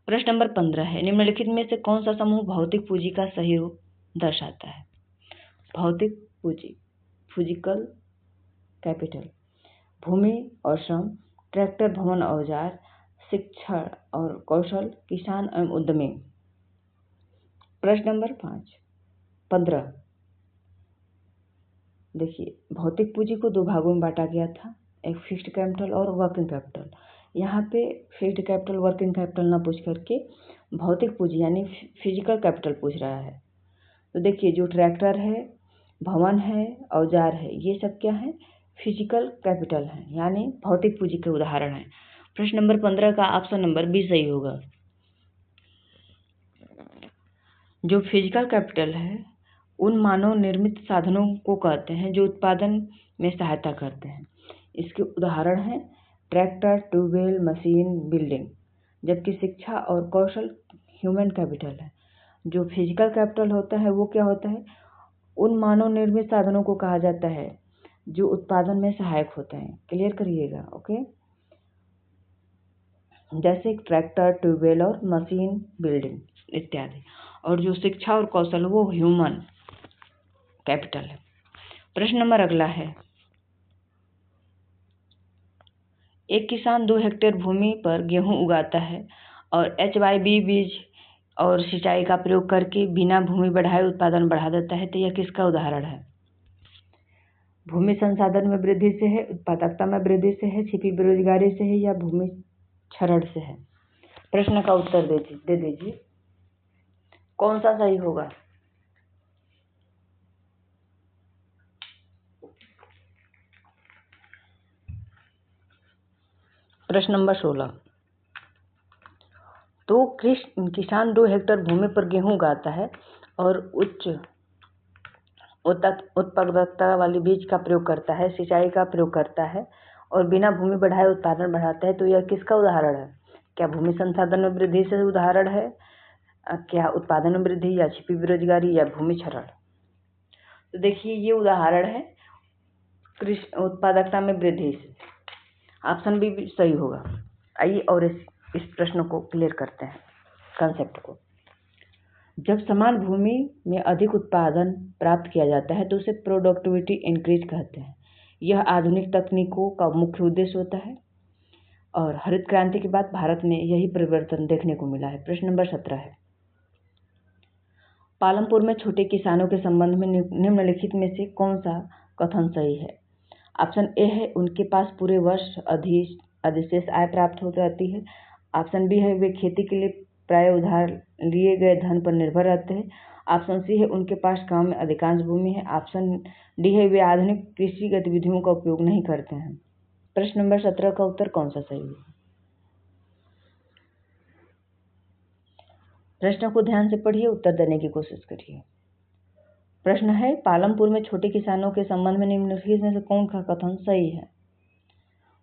प्रश्न नंबर 15 है, निम्नलिखित में से कौन सा समूह भौतिक पूंजी का सही रूप दर्शाता है? भौतिक पूंजी, फिजिकल कैपिटल, भूमि और श्रम, ट्रैक्टर, भवन, औजार, शिक्षण और कौशल, किसान एवं उद्यमी। प्रश्न नंबर 15, देखिए भौतिक पूंजी को दो भागों में बांटा गया था, एक फिक्स्ड कैपिटल और वर्किंग कैपिटल। यहाँ पे फिक्स्ड कैपिटल वर्किंग कैपिटल ना पूछ करके भौतिक पूंजी यानी फिजिकल कैपिटल पूछ रहा है। तो देखिए जो ट्रैक्टर है, भवन है, औजार है, ये सब क्या है? फिजिकल कैपिटल है, यानी भौतिक पूंजी के उदाहरण है। प्रश्न नंबर 15 का ऑप्शन नंबर बी सही होगा। जो फिजिकल कैपिटल है उन मानव निर्मित साधनों को कहते हैं जो उत्पादन में सहायता करते हैं। इसके उदाहरण हैं ट्रैक्टर, ट्यूबवेल, मशीन, बिल्डिंग। जबकि शिक्षा और कौशल ह्यूमन कैपिटल है। जो फिजिकल कैपिटल होता है वो क्या होता है, उन मानव निर्मित साधनों को कहा जाता है जो उत्पादन में सहायक होते हैं। क्लियर करिएगा, ओके। जैसे ट्रैक्टर, ट्यूबवेल और मशीन, बिल्डिंग इत्यादि। और जो शिक्षा और कौशल वो ह्यूमन कैपिटल है। प्रश्न नंबर अगला है, एक किसान 2 हेक्टेयर भूमि पर गेहूं उगाता है और HYB बीज और सिंचाई का प्रयोग करके बिना भूमि बढ़ाए उत्पादन बढ़ा देता है, तो यह किसका उदाहरण है? भूमि संसाधन में वृद्धि से है, उत्पादकता में वृद्धि से है, छिपी बेरोजगारी से है या भूमि क्षरण से है? प्रश्न का उत्तर दे दीजिए, कौन सा सही होगा? प्रश्न नंबर 16, तो किसान 2 हेक्टेयर भूमि पर गेहूं उगाता है और उच्च उत्पादकता वाली बीज का प्रयोग करता है, सिंचाई का प्रयोग करता है और बिना भूमि बढ़ाए उत्पादन बढ़ाता है, तो यह किसका उदाहरण है? क्या भूमि संसाधन में वृद्धि से उदाहरण है, क्या उत्पादन में वृद्धि या छिपी बेरोजगारी या भूमि क्षरण? तो देखिए ये उदाहरण है कृषि उत्पादकता में वृद्धि से। ऑप्शन बी सही होगा। आइए और इस प्रश्न को क्लियर करते हैं, कंसेप्ट को। जब समान भूमि में अधिक उत्पादन प्राप्त किया जाता है तो उसे प्रोडक्टिविटी इंक्रीज कहते हैं। यह आधुनिक तकनीकों का मुख्य उद्देश्य होता है और हरित क्रांति के बाद भारत में यही परिवर्तन देखने को मिला है। प्रश्न नंबर 17 है, पालमपुर में छोटे किसानों के संबंध में निम्नलिखित में से कौन सा कथन सही है? ऑप्शन ए है उनके पास पूरे वर्ष अधिशेष आय प्राप्त हो जाती है। ऑप्शन बी है वे खेती के लिए प्राय उधार लिए गए धन पर निर्भर रहते हैं। ऑप्शन सी है उनके पास गांव में अधिकांश भूमि है। ऑप्शन डी है वे आधुनिक कृषि गतिविधियों का उपयोग नहीं करते हैं। प्रश्न नंबर 17 का उत्तर कौन सा सही है? प्रश्न को ध्यान से पढ़िए, उत्तर देने की कोशिश करिए। प्रश्न है, पालमपुर में छोटे किसानों के संबंध में निम्नलिखित में से कौन सा कथन सही है?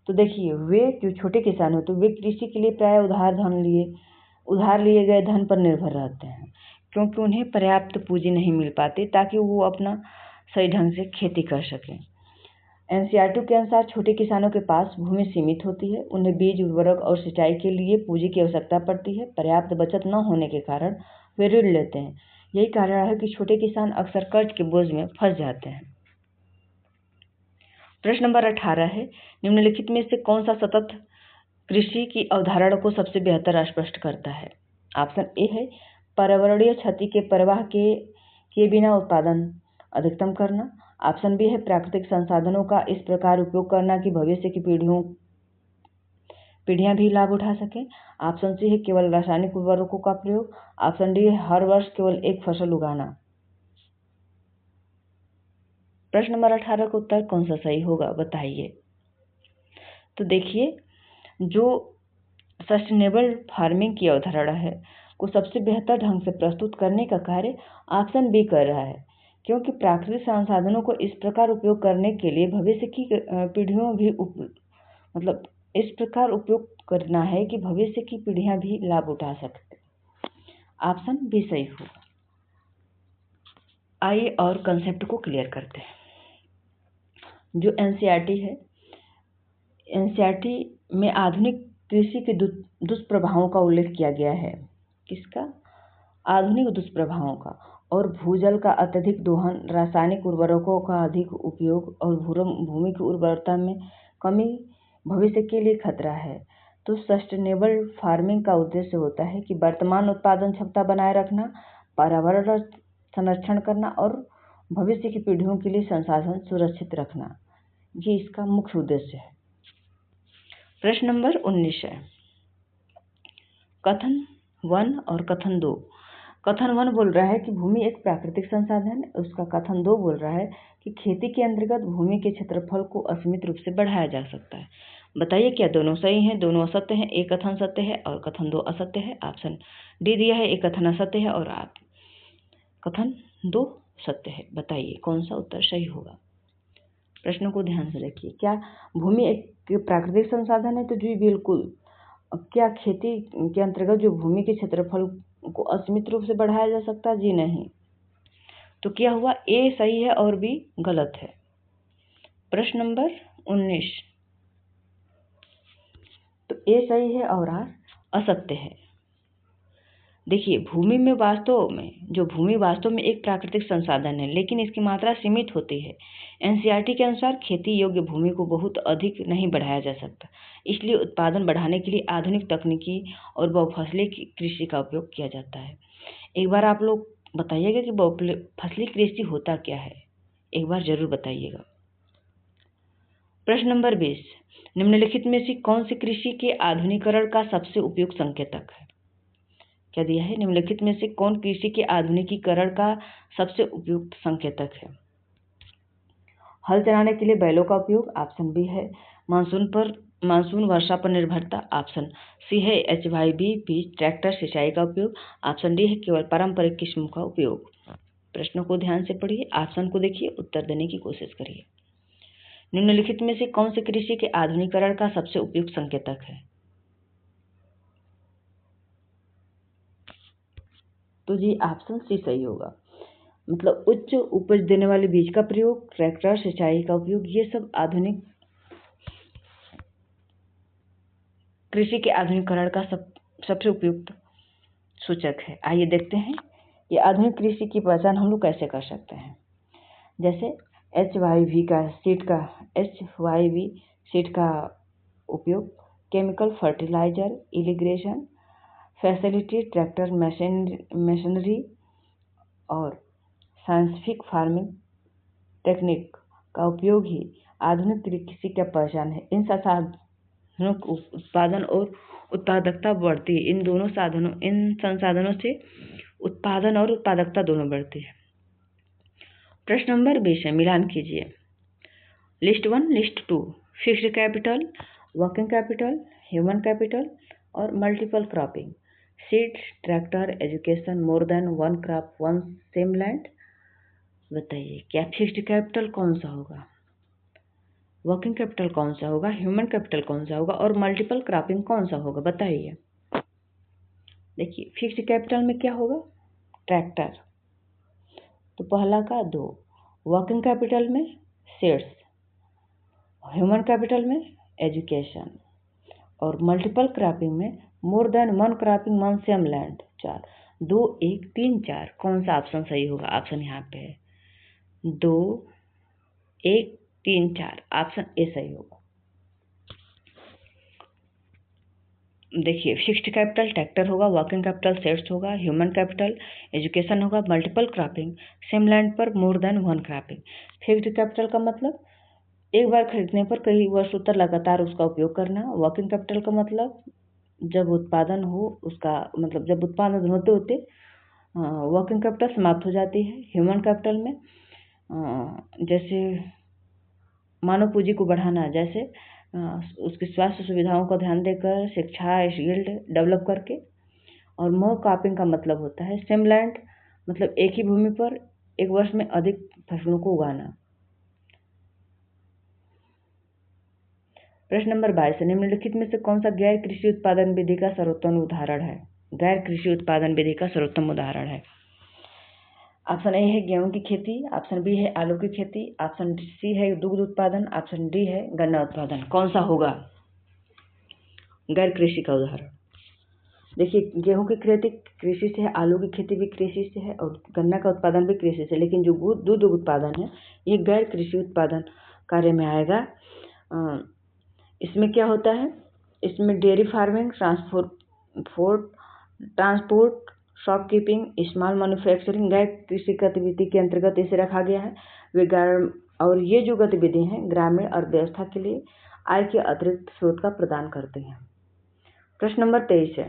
तो देखिए, वे जो छोटे किसान होते हैं वे कृषि के लिए प्राय उधार लिए गए धन पर निर्भर रहते हैं, क्योंकि उन्हें पर्याप्त पूंजी नहीं मिल पाती ताकि वो अपना सही ढंग से खेती कर सकें। NCERT के अनुसार छोटे किसानों के पास भूमि सीमित होती है, उन्हें बीज, उर्वरक और सिंचाई के लिए पूंजी की आवश्यकता पड़ती है। पर्याप्त बचत न होने के कारण वे ऋण लेते हैं। यही कारण है कि छोटे किसान अक्सर कर्ज के बोझ में फंस जाते हैं। प्रश्न नंबर 18 है, निम्नलिखित में से कौन सा सतत कृषि की अवधारणा को सबसे बेहतर स्पष्ट करता है? ऑप्शन ए है पर्यावरणीय क्षति के परवाह किए बिना उत्पादन अधिकतम करना। ऑप्शन बी है प्राकृतिक संसाधनों का इस प्रकार उपयोग करना कि भविष्य की पीढ़ियां भी लाभ उठा सकें। ऑप्शन सी है केवल रासायनिक उर्वरकों का प्रयोग। ऑप्शन डी है हर वर्ष केवल एक फसल उगाना। प्रश्न नंबर 18 का उत्तर कौन सा सही होगा, बताइए। तो देखिए, जो सस्टेनेबल फार्मिंग की अवधारणा है को सबसे बेहतर ढंग से प्रस्तुत करने का कार्य ऑप्शन बी कर रहा है, क्योंकि प्राकृतिक संसाधनों को इस प्रकार उपयोग करने के लिए भविष्य की पीढ़ियों भी इस प्रकार उपयोग करना है कि भविष्य की पीढ़ियां भी लाभ उठा सकते। ऑप्शन बी सही होगा। आइए और कंसेप्ट को क्लियर करते हैं। जो NCERT है, NCERT में आधुनिक कृषि के दुष्प्रभावों का उल्लेख किया गया है। किसका? आधुनिक दुष्प्रभावों का। और भूजल का अत्यधिक दोहन, रासायनिक उर्वरकों का अधिक उपयोग और भूमि की उर्वरता में कमी भविष्य के लिए खतरा है। तो सस्टेनेबल फार्मिंग का उद्देश्य होता है कि वर्तमान उत्पादन क्षमता बनाए रखना, पर्यावरण संरक्षण करना और भविष्य की पीढ़ियों के लिए संसाधन सुरक्षित रखना। ये इसका मुख्य उद्देश्य है। प्रश्न नंबर 19 है, कथन 1 और कथन 2। कथन 1 बोल रहा है कि भूमि एक प्राकृतिक संसाधन है। उसका कथन 2 बोल रहा है कि खेती के अंतर्गत भूमि के क्षेत्रफल को असीमित रूप से बढ़ाया जा सकता है। बताइए क्या दोनों सही हैं, दोनों असत्य हैं? एक कथन सत्य है और कथन 2 असत्य है। ऑप्शन डी दिया है एक कथन असत्य है और कथन 2 सत्य है। बताइए कौन सा उत्तर सही होगा। प्रश्न को ध्यान से देखिए। क्या भूमि एक प्राकृतिक संसाधन है? तो जी बिल्कुल। क्या खेती के अंतर्गत जो भूमि के क्षेत्रफल को असीमित रूप से बढ़ाया जा सकता है? जी नहीं। तो क्या हुआ? ए सही है और बी गलत है। प्रश्न नंबर 19, तो ए सही है और आर असत्य है। देखिए, भूमि वास्तव में एक प्राकृतिक संसाधन है, लेकिन इसकी मात्रा सीमित होती है। एनसीईआरटी के अनुसार खेती योग्य भूमि को बहुत अधिक नहीं बढ़ाया जा सकता, इसलिए उत्पादन बढ़ाने के लिए आधुनिक तकनीकी और बहुफसली कृषि का उपयोग किया जाता है। एक बार आप लोग बताइएगा कि बहुफसली कृषि होता क्या है, एक बार जरूर बताइएगा। प्रश्न नंबर 20, निम्नलिखित में से कौन सी कृषि के आधुनिकीकरण का सबसे उपयुक्त संकेतक है? क्या दिया है? निम्नलिखित में से कौन कृषि के आधुनिकीकरण का सबसे उपयुक्त संकेतक है? हल चलाने के लिए बैलों का उपयोग, ऑप्शन बी है मानसून वर्षा पर निर्भरता, ऑप्शन सी है HYB बीज ट्रैक्टर सिंचाई का उपयोग, ऑप्शन डी है केवल पारंपरिक किस्मों का उपयोग। प्रश्नों को ध्यान से पढ़िए, ऑप्शन को देखिए, उत्तर देने की कोशिश करिए। निम्नलिखित में से कौन से कृषि के आधुनिकीकरण का सबसे उपयुक्त संकेतक है? तो जी ऑप्शन सी सही होगा। मतलब उच्च उपज देने वाले बीज का प्रयोग, ट्रैक्टर सिंचाई का उपयोग, ये सब आधुनिक कृषि के आधुनिकीकरण का सबसे उपयुक्त सूचक है। आइए देखते हैं ये आधुनिक कृषि की पहचान हम लोग कैसे कर सकते हैं। जैसे HYB सीड का उपयोग, chemical fertiliser, irrigation facility, tractor machinery और साइंटिफिक फार्मिंग टेक्निक का उपयोग ही आधुनिक कृषि का पहचान है। इन संसाधनों को उत्पादन और उत्पादकता बढ़ती है। इन संसाधनों से उत्पादन और उत्पादकता दोनों बढ़ती है। प्रश्न नंबर 20 है, मिलान कीजिए। List 1, list 2, fixed capital, working capital, human capital और multiple cropping, seeds, tractor, education, more than one crop, one same land. बताइए क्या फिक्स्ड कैपिटल कौन सा होगा, वर्किंग कैपिटल कौन सा होगा, ह्यूमन कैपिटल कौन सा होगा और मल्टीपल क्रॉपिंग कौन सा होगा? बताइए। देखिए, फिक्स्ड कैपिटल में क्या होगा? ट्रैक्टर, तो पहला का 2, वर्किंग कैपिटल में सीड्स, ह्यूमन कैपिटल में एजुकेशन और मल्टीपल क्रॉपिंग में मोर than one cropping, one same land, 4। 2, 1, 3, 4 कौन सा ऑप्शन सही होगा? ऑप्शन यहाँ पे है 2, 1, 3, 4, ऑप्शन ए सही होगा। देखिए, फिक्स्ड कैपिटल ट्रैक्टर होगा, वर्किंग कैपिटल सेट्स होगा, ह्यूमन कैपिटल एजुकेशन होगा, मल्टीपल क्रॉपिंग सेम लैंड पर मोर than one cropping. Fixed capital का मतलब एक बार खरीदने पर कई वर्षों तक लगातार उसका उपयोग करना। वर्किंग कैपिटल का मतलब जब उत्पादन हो उसका, मतलब जब उत्पादन होते होते वर्किंग कैपिटल समाप्त हो जाती है। ह्यूमन कैपिटल में जैसे मानव पूंजी को बढ़ाना, जैसे उसकी स्वास्थ्य सुविधाओं का ध्यान देकर, शिक्षा, स्किल्ड डेवलप करके। और मोर क्रॉपिंग का मतलब होता है सेम लैंड, मतलब एक ही भूमि पर एक वर्ष में अधिक फसलों को उगाना। प्रश्न नंबर 22, निम्नलिखित में से कौन सा गैर कृषि उत्पादन विधि का सर्वोत्तम उदाहरण है? गैर कृषि उत्पादन विधि का सर्वोत्तम उदाहरण है। ऑप्शन ए है गेहूं की खेती, ऑप्शन बी है आलू की खेती, ऑप्शन सी है दुग्ध उत्पादन, ऑप्शन डी है गन्ना उत्पादन। कौन सा होगा गैर कृषि का उदाहरण? देखिए, गेहूं की खेती कृषि से है, आलू की खेती भी कृषि से है और गन्ना का उत्पादन भी कृषि से, लेकिन जो दूध उत्पादन है ये गैर कृषि उत्पादन कार्य में आएगा। इसमें क्या होता है? इसमें dairy farming, transport, shopkeeping, small manufacturing गैर कृषि गतिविधि के अंतर्गत इसे रखा गया है। और ये जो गतिविधि हैं ग्रामीण अर्थव्यवस्था के लिए आय के अतिरिक्त स्रोत का प्रदान करते हैं। प्रश्न नंबर 23 है,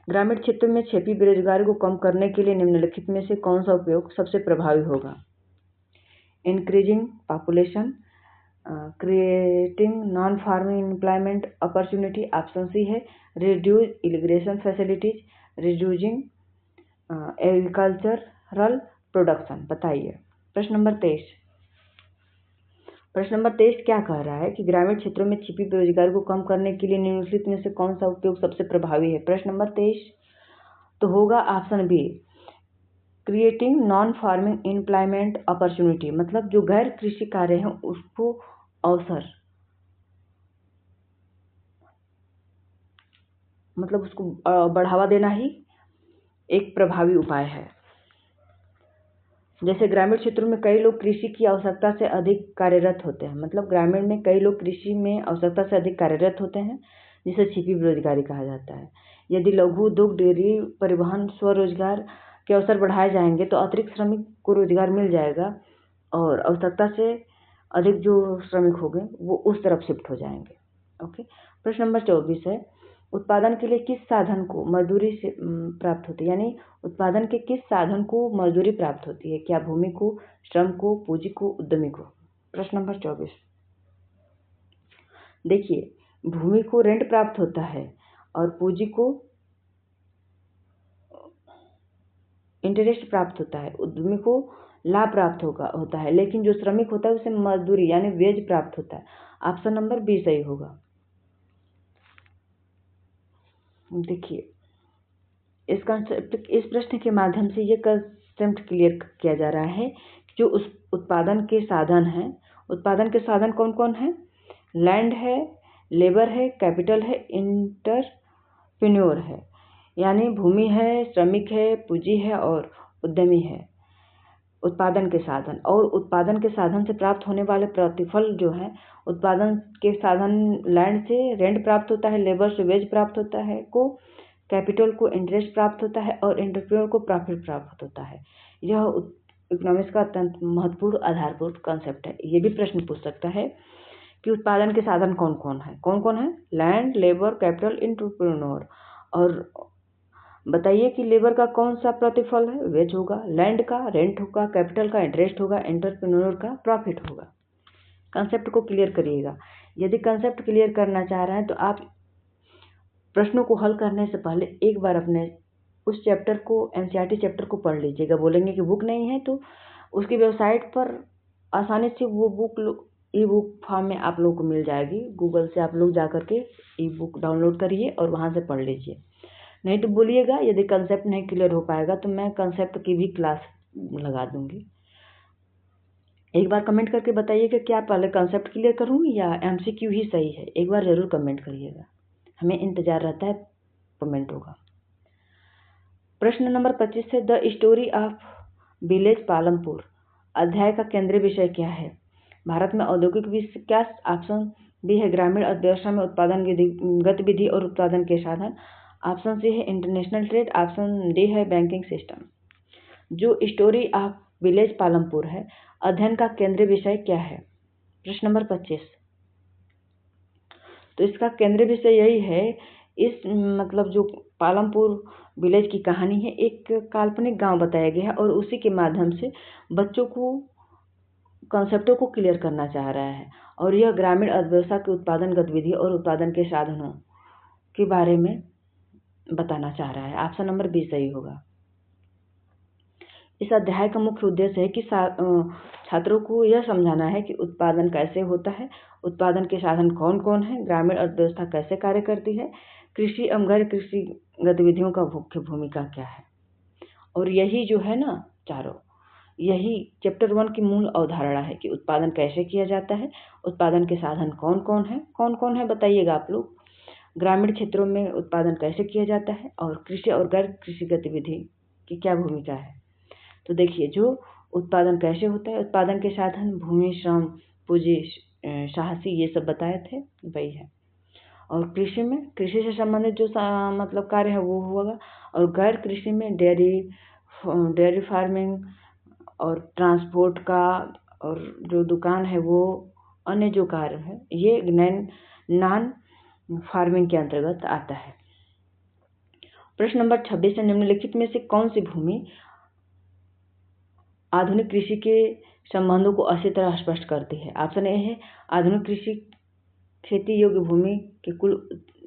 ग्रामीण क्षेत्रों में छिपी बेरोजगारी को कम करने के लिए निम्नलिखित में से कौन सा उपयोग सबसे प्रभावी होगा? Increasing population, creating non farming employment opportunity, option C है reduce irrigation facilities, reducing agricultural production. बताइए। प्रश्न नंबर 23 क्या कह रहा है कि ग्रामीण क्षेत्रों में छिपी बेरोजगारी को कम करने के लिए निम्नलिखित में से कौन सा उद्योग सबसे प्रभावी है। प्रश्न नंबर 23 तो होगा option B, creating non farming employment opportunity, मतलब जो गैर कृषि कार्य है उसको अवसर, मतलब उसको बढ़ावा देना ही एक प्रभावी उपाय है। जैसे ग्रामीण क्षेत्रों में कई लोग कृषि की आवश्यकता से अधिक कार्यरत होते हैं, मतलब ग्रामीण में कई लोग कृषि में आवश्यकता से अधिक कार्यरत होते हैं, जिसे छिपी बेरोजगारी कहा जाता है। यदि लघु उद्योग, डेयरी, परिवहन, स्वरोजगार के अवसर बढ़ाए जाएंगे तो अतिरिक्त श्रमिक को रोजगार मिल जाएगा और आवश्यकता से अधिक जो श्रमिक होंगे वो उस तरफ शिफ्ट हो जाएंगे। ओके। प्रश्न नंबर 24 है, उत्पादन के लिए किस साधन को मजदूरी से प्राप्त होती है, यानी उत्पादन के किस साधन को मजदूरी प्राप्त होती है? क्या भूमि को, श्रम को, पूंजी को, उद्यमी को? प्रश्न नंबर 24 देखिए, भूमि को रेंट प्राप्त होता है और पूंजी को इंटरेस्ट प्राप्त होता है, उद्यमी को लाभ प्राप्त होता है, लेकिन जो श्रमिक होता है उसे मजदूरी यानी वेज प्राप्त होता है। ऑप्शन नंबर बी सही होगा। देखिए, इस प्रश्न के माध्यम से ये कंसेप्ट क्लियर किया जा रहा है कि जो उस उत्पादन के साधन हैं, उत्पादन के साधन कौन कौन है? लैंड है, लेबर है, कैपिटल है, एंटरप्रेन्योर है, यानी भूमि है, श्रमिक है, पूंजी है और उद्यमी है। उत्पादन के साधन और उत्पादन के साधन से प्राप्त होने वाले प्रतिफल जो है, उत्पादन के साधन लैंड से रेंट प्राप्त होता है, लेबर से वेज प्राप्त होता है, को कैपिटल को इंटरेस्ट प्राप्त होता है और एंटरप्रेन्योर को प्रॉफिट प्राप्त होता है। यह इकोनॉमिक्स का अत्यंत महत्वपूर्ण आधारभूत कंसेप्ट है। ये भी प्रश्न पूछ सकता है कि उत्पादन के साधन कौन कौन है? Land, labour, capital, entrepreneur. और बताइए कि लेबर का कौन सा प्रतिफल है? वेज होगा, लैंड का रेंट होगा, कैपिटल का इंटरेस्ट होगा, एंटरप्रेन्योर का प्रॉफिट होगा। कंसेप्ट को क्लियर करिएगा। यदि कंसेप्ट क्लियर करना चाह रहे हैं तो आप प्रश्नों को हल करने से पहले एक बार अपने उस चैप्टर को, एनसीईआरटी चैप्टर को पढ़ लीजिएगा। बोलेंगे कि बुक नहीं है तो उसकी वेबसाइट पर आसानी से वो बुक ई बुक फॉर्म में आप लोगों को मिल जाएगी। गूगल से आप लोग जा करके ई बुक डाउनलोड करिए और वहाँ से पढ़ लीजिए। नहीं तो बोलिएगा, यदि कंसेप्ट नहीं क्लियर हो पाएगा तो मैं कंसेप्ट की भी क्लास लगा दूंगी। एक बार कमेंट करके बताइए कि क्या पहले कंसेप्ट क्लियर करूँ या एमसीक्यू ही सही है। एक बार ज़रूर कमेंट करिएगा, हमें इंतज़ार रहता है कमेंटों का। प्रश्न नंबर 25 है, the story of village Palampur अध्याय का केंद्रीय विषय क्या है? भारत में औद्योगिक विकास। ऑप्शन बी है ग्रामीण अर्थव्यवस्था में उत्पादन गतिविधि और उत्पादन के साधन। ऑप्शन सी है इंटरनेशनल ट्रेड। ऑप्शन डी है बैंकिंग सिस्टम। जो स्टोरी ऑफ विलेज पालमपुर है, अध्ययन का केंद्रीय विषय क्या है? प्रश्न नंबर 25 तो इसका केंद्रीय विषय यही है, इस मतलब जो पालमपुर विलेज की कहानी है, एक काल्पनिक गांव बताया गया है और उसी के माध्यम से बच्चों को कॉन्सेप्टों को क्लियर करना चाह रहा है और यह ग्रामीण अर्थव्यवस्था के उत्पादन गतिविधि और उत्पादन के साधनों के बारे में बताना चाह रहा है। ऑप्शन नंबर बी सही होगा। इस अध्याय का मुख्य उद्देश्य है कि छात्रों को यह समझाना है कि उत्पादन कैसे होता है, उत्पादन के साधन कौन कौन है, ग्रामीण अर्थव्यवस्था कैसे कार्य करती है, कृषि एवं गैर कृषि गतिविधियों का मुख्य भूमिका क्या है। और यही जो है ना चारों, यही चैप्टर 1 की मूल अवधारणा है कि उत्पादन कैसे किया जाता है, उत्पादन के साधन कौन कौन है बताइएगा आप लोग, ग्रामीण क्षेत्रों में उत्पादन कैसे किया जाता है और कृषि और गैर कृषि गतिविधि की क्या भूमिका है। तो देखिए, जो उत्पादन कैसे होता है, उत्पादन के साधन भूमि, श्रम, पूंजी, साहसी, ये सब बताए थे वही है। और कृषि में कृषि से संबंधित जो मतलब कार्य है वो होगा, और गैर कृषि में डेयरी फार्मिंग और ट्रांसपोर्ट का और जो दुकान है वो अन्य जो कार्य है ये नॉन फार्मिंग के अंतर्गत आता है। प्रश्न नंबर 26 है, निम्नलिखित में से कौन सी भूमि आधुनिक कृषि के संबंधों को अच्छी तरह स्पष्ट करती है? ऑप्शन ए है आधुनिक कृषि खेती योग्य भूमि के कुल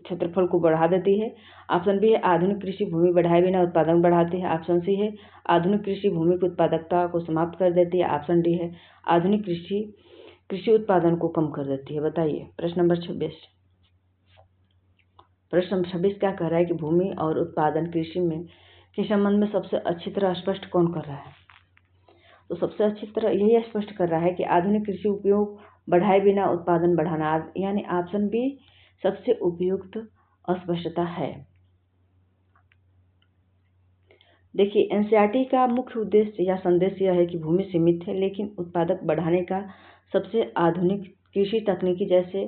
क्षेत्रफल को बढ़ा देती है। ऑप्शन बी है आधुनिक कृषि भूमि बढ़ाए बिना उत्पादन बढ़ाती है। ऑप्शन सी है आधुनिक कृषि भूमि की उत्पादकता को समाप्त कर देती है। ऑप्शन डी है आधुनिक कृषि उत्पादन को कम कर देती है। बताइए प्रश्न नंबर 26। प्रश्न नंबर 26 क्या कह रहा है कि भूमि और उत्पादन कृषि में के संबंध में सबसे अच्छी तरह स्पष्ट कौन कर रहा है? तो सबसे अच्छी तरह यही स्पष्ट कर रहा है कि आधुनिक कृषि उपयोग बढ़ाए बिना उत्पादन बढ़ाना, यानी ऑप्शन बी सबसे उपयुक्त अस्पष्टता है। देखिए एनसीईआरटी का मुख्य उद्देश्य या संदेश यह है कि भूमि सीमित है लेकिन उत्पादक बढ़ाने का सबसे आधुनिक कृषि तकनीकी जैसे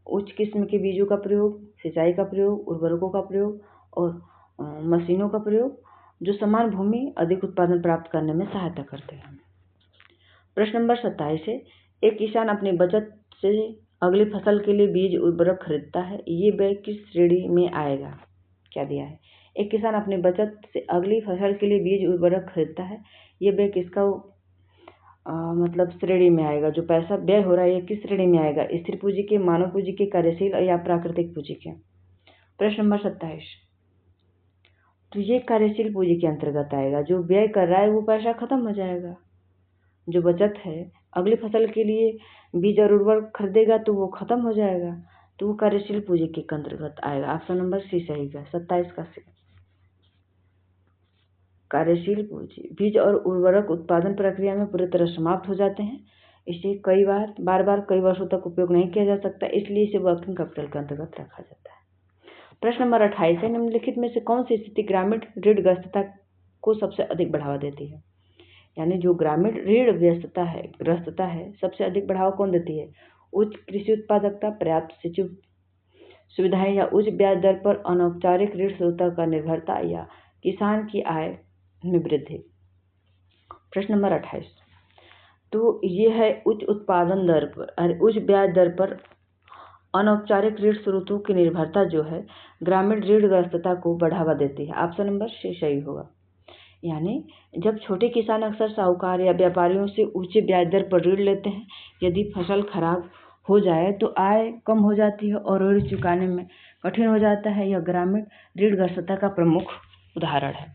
उच्च किस्म के बीजों का प्रयोग, सिंचाई का प्रयोग, उर्वरकों का प्रयोग और मशीनों का प्रयोग जो समान भूमि अधिक उत्पादन प्राप्त करने में सहायता करते हैं। प्रश्न नंबर 27 है एक किसान अपनी बचत से अगली फसल के लिए बीज उर्वरक खरीदता है, ये व्यय किस श्रेणी में आएगा? क्या दिया है? एक किसान अपनी बचत से अगली फसल के लिए बीज उर्वरक खरीदता है, ये व्यय किसका मतलब श्रेणी में आएगा? जो पैसा व्यय हो रहा है ये किस श्रेणी में आएगा? स्थिर पूंजी के, मानव पूंजी के, कार्यशील या प्राकृतिक पूंजी के? प्रश्न नंबर 27 तो ये कार्यशील पूंजी के अंतर्गत आएगा। जो व्यय कर रहा है वो पैसा खत्म हो जाएगा। जो बचत है अगली फसल के लिए बीज और उर्वरक खरीदेगा तो वो खत्म हो जाएगा, तो वो कार्यशील पूंजी के अंतर्गत आएगा। ऑप्शन नंबर सी सही है, 27 का सी। कार्यशील पूंजी बीज और उर्वरक उत्पादन प्रक्रिया में पूरी तरह समाप्त हो जाते हैं, इसे बार बार कई वर्षों तक उपयोग नहीं किया जा सकता, इसलिए इसे वर्किंग कैपिटल के अंतर्गत रखा जाता है। प्रश्न नंबर 28 है निम्नलिखित में से कौन सी स्थिति ग्रामीण ऋणग्रस्तता को सबसे अधिक बढ़ावा देती है? यानी जो ग्रामीण ग्रस्तता है सबसे अधिक बढ़ावा कौन देती है? उच्च कृषि उत्पादकता, पर्याप्त सिंचाई सुविधाएं या उच्च ब्याज दर पर अनौपचारिक ऋण स्रोतों का निर्भरता या किसान की आय में वृद्धि। प्रश्न नंबर 28 तो ये है उच्च उत्पादन दर पर उच्च ब्याज दर पर अनौपचारिक ऋण स्रोतों की निर्भरता जो है ग्रामीण ऋणग्रस्तता को बढ़ावा देती है। ऑप्शन नंबर सी सही होगा। यानी जब छोटे किसान अक्सर साहूकार या व्यापारियों से उच्च ब्याज दर पर ऋण लेते हैं, यदि फसल खराब हो जाए तो आय कम हो जाती है और ऋण चुकाने में कठिन हो जाता है। यह ग्रामीण ऋणग्रस्तता का प्रमुख उदाहरण है।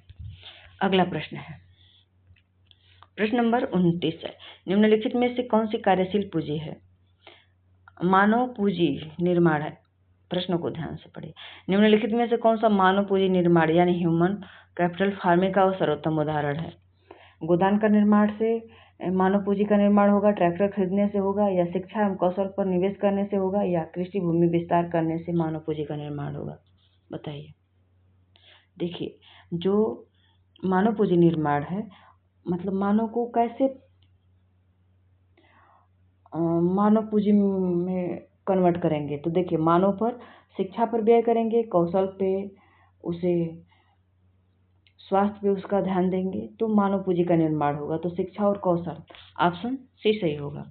अगला प्रश्न है प्रश्न नंबर 29 है निम्नलिखित में से कौन सी कार्यशील पूंजी है? मानव पूंजी निर्माण है। प्रश्नों को ध्यान से पढ़िए। निम्नलिखित में से कौन सा मानव पूंजी निर्माण यानी ह्यूमन कैपिटल फार्मिंग का सर्वोत्तम उदाहरण है? गोदाम का निर्माण से मानव पूंजी का निर्माण होगा, ट्रैक्टर खरीदने से होगा, या शिक्षा एवं कौशल पर निवेश करने से होगा, या कृषि भूमि विस्तार करने से मानव पूंजी का निर्माण होगा? बताइए। देखिए जो मानव पूंजी निर्माण है मतलब मानव को कैसे मानव पूंजी में कन्वर्ट करेंगे, तो देखिए मानव पर शिक्षा पर व्यय करेंगे, कौशल पे, उसे स्वास्थ्य पे उसका ध्यान देंगे तो मानव पूंजी का निर्माण होगा। तो शिक्षा और कौशल ऑप्शन सी सही होगा।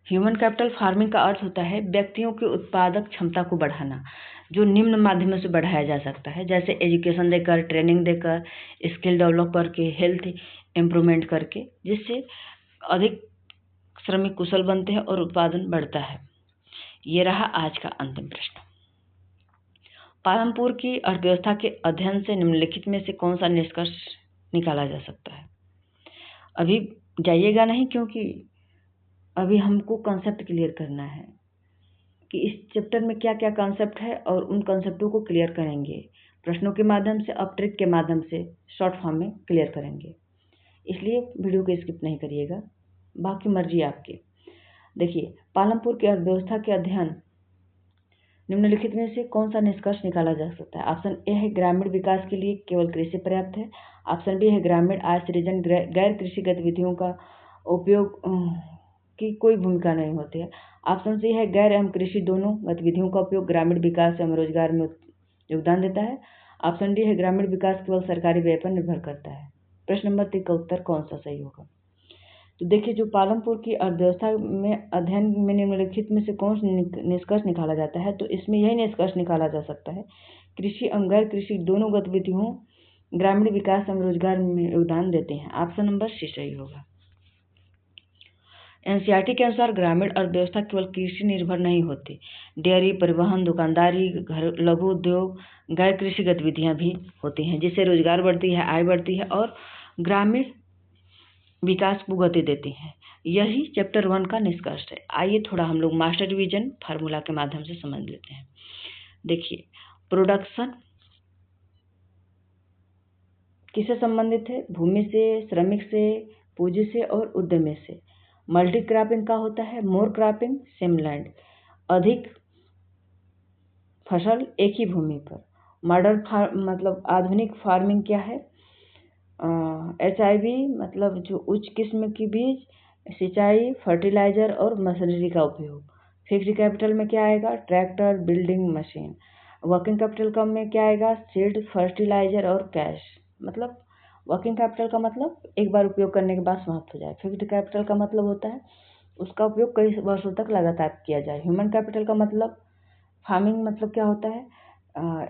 ह्यूमन कैपिटल फार्मिंग का अर्थ होता है व्यक्तियों की उत्पादक क्षमता को बढ़ाना, जो निम्न माध्यमों से बढ़ाया जा सकता है, जैसे एजुकेशन देकर, ट्रेनिंग देकर, स्किल डेवलप करके, हेल्थ इम्प्रूवमेंट करके, जिससे अधिक श्रमिक कुशल बनते हैं और उत्पादन बढ़ता है। ये रहा आज का अंतिम प्रश्न। पालमपुर की अर्थव्यवस्था के अध्ययन से निम्नलिखित में से कौन सा निष्कर्ष निकाला जा सकता है? अभी जाइएगा नहीं, क्योंकि अभी हमको कॉन्सेप्ट क्लियर करना है कि इस चैप्टर में क्या क्या कॉन्सेप्ट है और उन कॉन्सेप्टों को क्लियर करेंगे प्रश्नों के माध्यम से, अब ट्रिक के माध्यम से शॉर्ट फॉर्म में क्लियर करेंगे। इसलिए वीडियो को स्किप नहीं करिएगा, बाकी मर्जी आपकी। देखिए पालमपुर की अर्थव्यवस्था के अध्ययन निम्नलिखित में से कौन सा निष्कर्ष निकाला जा सकता है? ऑप्शन ए है ग्रामीण विकास के लिए केवल कृषि पर्याप्त है। ऑप्शन बी है ग्रामीण आय सृजन गैर कृषि गतिविधियों का उपयोग की कोई भूमिका नहीं होती है। ऑप्शन सी है गैर एवं कृषि दोनों गतिविधियों का उपयोग ग्रामीण विकास एवं रोजगार में योगदान देता है। ऑप्शन डी है ग्रामीण विकास केवल सरकारी व्यय पर निर्भर करता है। प्रश्न नंबर 3 का उत्तर कौन सा सही होगा? तो देखिए जो पालमपुर की अर्थव्यवस्था में अध्ययन में निम्नलिखित में से कौन निष्कर्ष निकाला जाता है, तो इसमें यही निष्कर्ष निकाला जा सकता है कृषि एवं गैर कृषि दोनों गतिविधियों ग्रामीण विकास एवं रोजगार में योगदान देते हैं। ऑप्शन नंबर सी सही होगा। एनसीईआरटी के अनुसार ग्रामीण अर्थव्यवस्था केवल कृषि निर्भर नहीं होती। डेयरी, परिवहन, दुकानदारी, घर, लघु उद्योग, गैर कृषि गतिविधियां भी होती हैं, जिससे रोजगार बढ़ती है, आय बढ़ती है और ग्रामीण विकास को गति देती हैं। यही चैप्टर 1 का निष्कर्ष है। आइए थोड़ा हम लोग मास्टर डिवीजन फार्मूला के माध्यम से समझ लेते हैं। देखिए, प्रोडक्शन किससे संबंधित है? भूमि से, श्रमिक से, पूंजी से और उद्यमी से। मल्टी क्रॉपिंग का होता है मोर क्रॉपिंग सेम लैंड, अधिक फसल एक ही भूमि पर। मॉडर्न मतलब आधुनिक फार्मिंग क्या है? HIB मतलब जो उच्च किस्म की बीज, सिंचाई, फर्टिलाइजर और मशीनरी का उपयोग। फिक्स्ड कैपिटल में क्या आएगा? Tractor, building, machine. Working capital का में क्या आएगा? सीड, फर्टिलाइजर और कैश। मतलब वर्किंग कैपिटल का मतलब एक बार उपयोग करने के बाद समाप्त हो जाए। फिक्स्ड कैपिटल का मतलब होता है उसका उपयोग कई वर्षों तक लगातार किया जाए। ह्यूमन कैपिटल का मतलब फार्मिंग मतलब क्या होता है?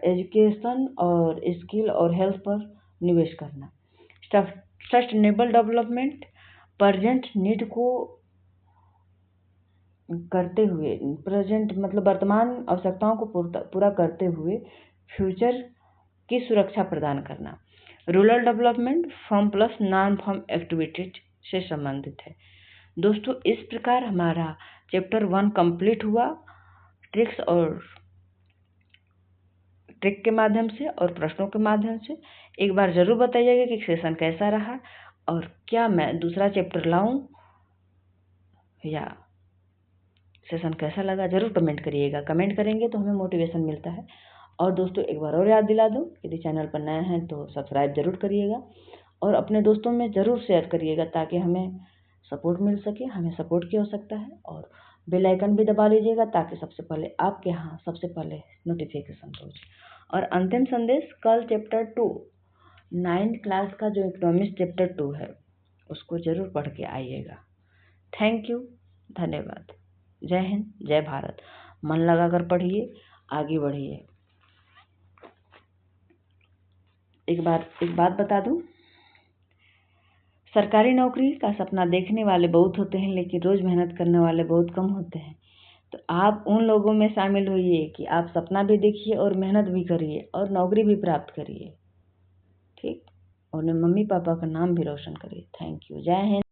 एजुकेशन और स्किल और हेल्थ पर निवेश करना। सस्टेनेबल डेवलपमेंट प्रेजेंट नीड को करते हुए, प्रेजेंट मतलब वर्तमान आवश्यकताओं को पूरा करते हुए फ्यूचर की सुरक्षा प्रदान करना। Rural development form plus non farm activities से संबंधित है। दोस्तों, इस प्रकार हमारा चैप्टर 1 कंप्लीट हुआ। ट्रिक के माध्यम से और प्रश्नों के माध्यम से। एक बार जरूर बताइएगा कि सेशन कैसा रहा और क्या मैं दूसरा चैप्टर लाऊं या सेशन कैसा लगा, जरूर कमेंट करिएगा। कमेंट करेंगे तो हमें मोटिवेशन मिलता है। और दोस्तों, एक बार और याद दिला दूं, यदि चैनल पर नए हैं तो सब्सक्राइब जरूर करिएगा और अपने दोस्तों में ज़रूर शेयर करिएगा ताकि हमें सपोर्ट मिल सके। हमें सपोर्ट की आवश्यकता है। और बेल आइकन भी दबा लीजिएगा ताकि सबसे पहले आपके यहाँ सबसे पहले नोटिफिकेशन पहुँचे। और अंतिम संदेश, कल चैप्टर 2 9th क्लास का जो इकोनॉमिक्स चैप्टर 2 है उसको ज़रूर पढ़ के आइएगा। थैंक यू, धन्यवाद। जय हिंद, जय भारत। मन लगाकर पढ़िए, आगे बढ़िए। एक बात बता दूं, सरकारी नौकरी का सपना देखने वाले बहुत होते हैं लेकिन रोज मेहनत करने वाले बहुत कम होते हैं। तो आप उन लोगों में शामिल होइए कि आप सपना भी देखिए और मेहनत भी करिए और नौकरी भी प्राप्त करिए, ठीक, और मम्मी पापा का नाम भी रोशन करिए। थैंक यू, जय हिंद।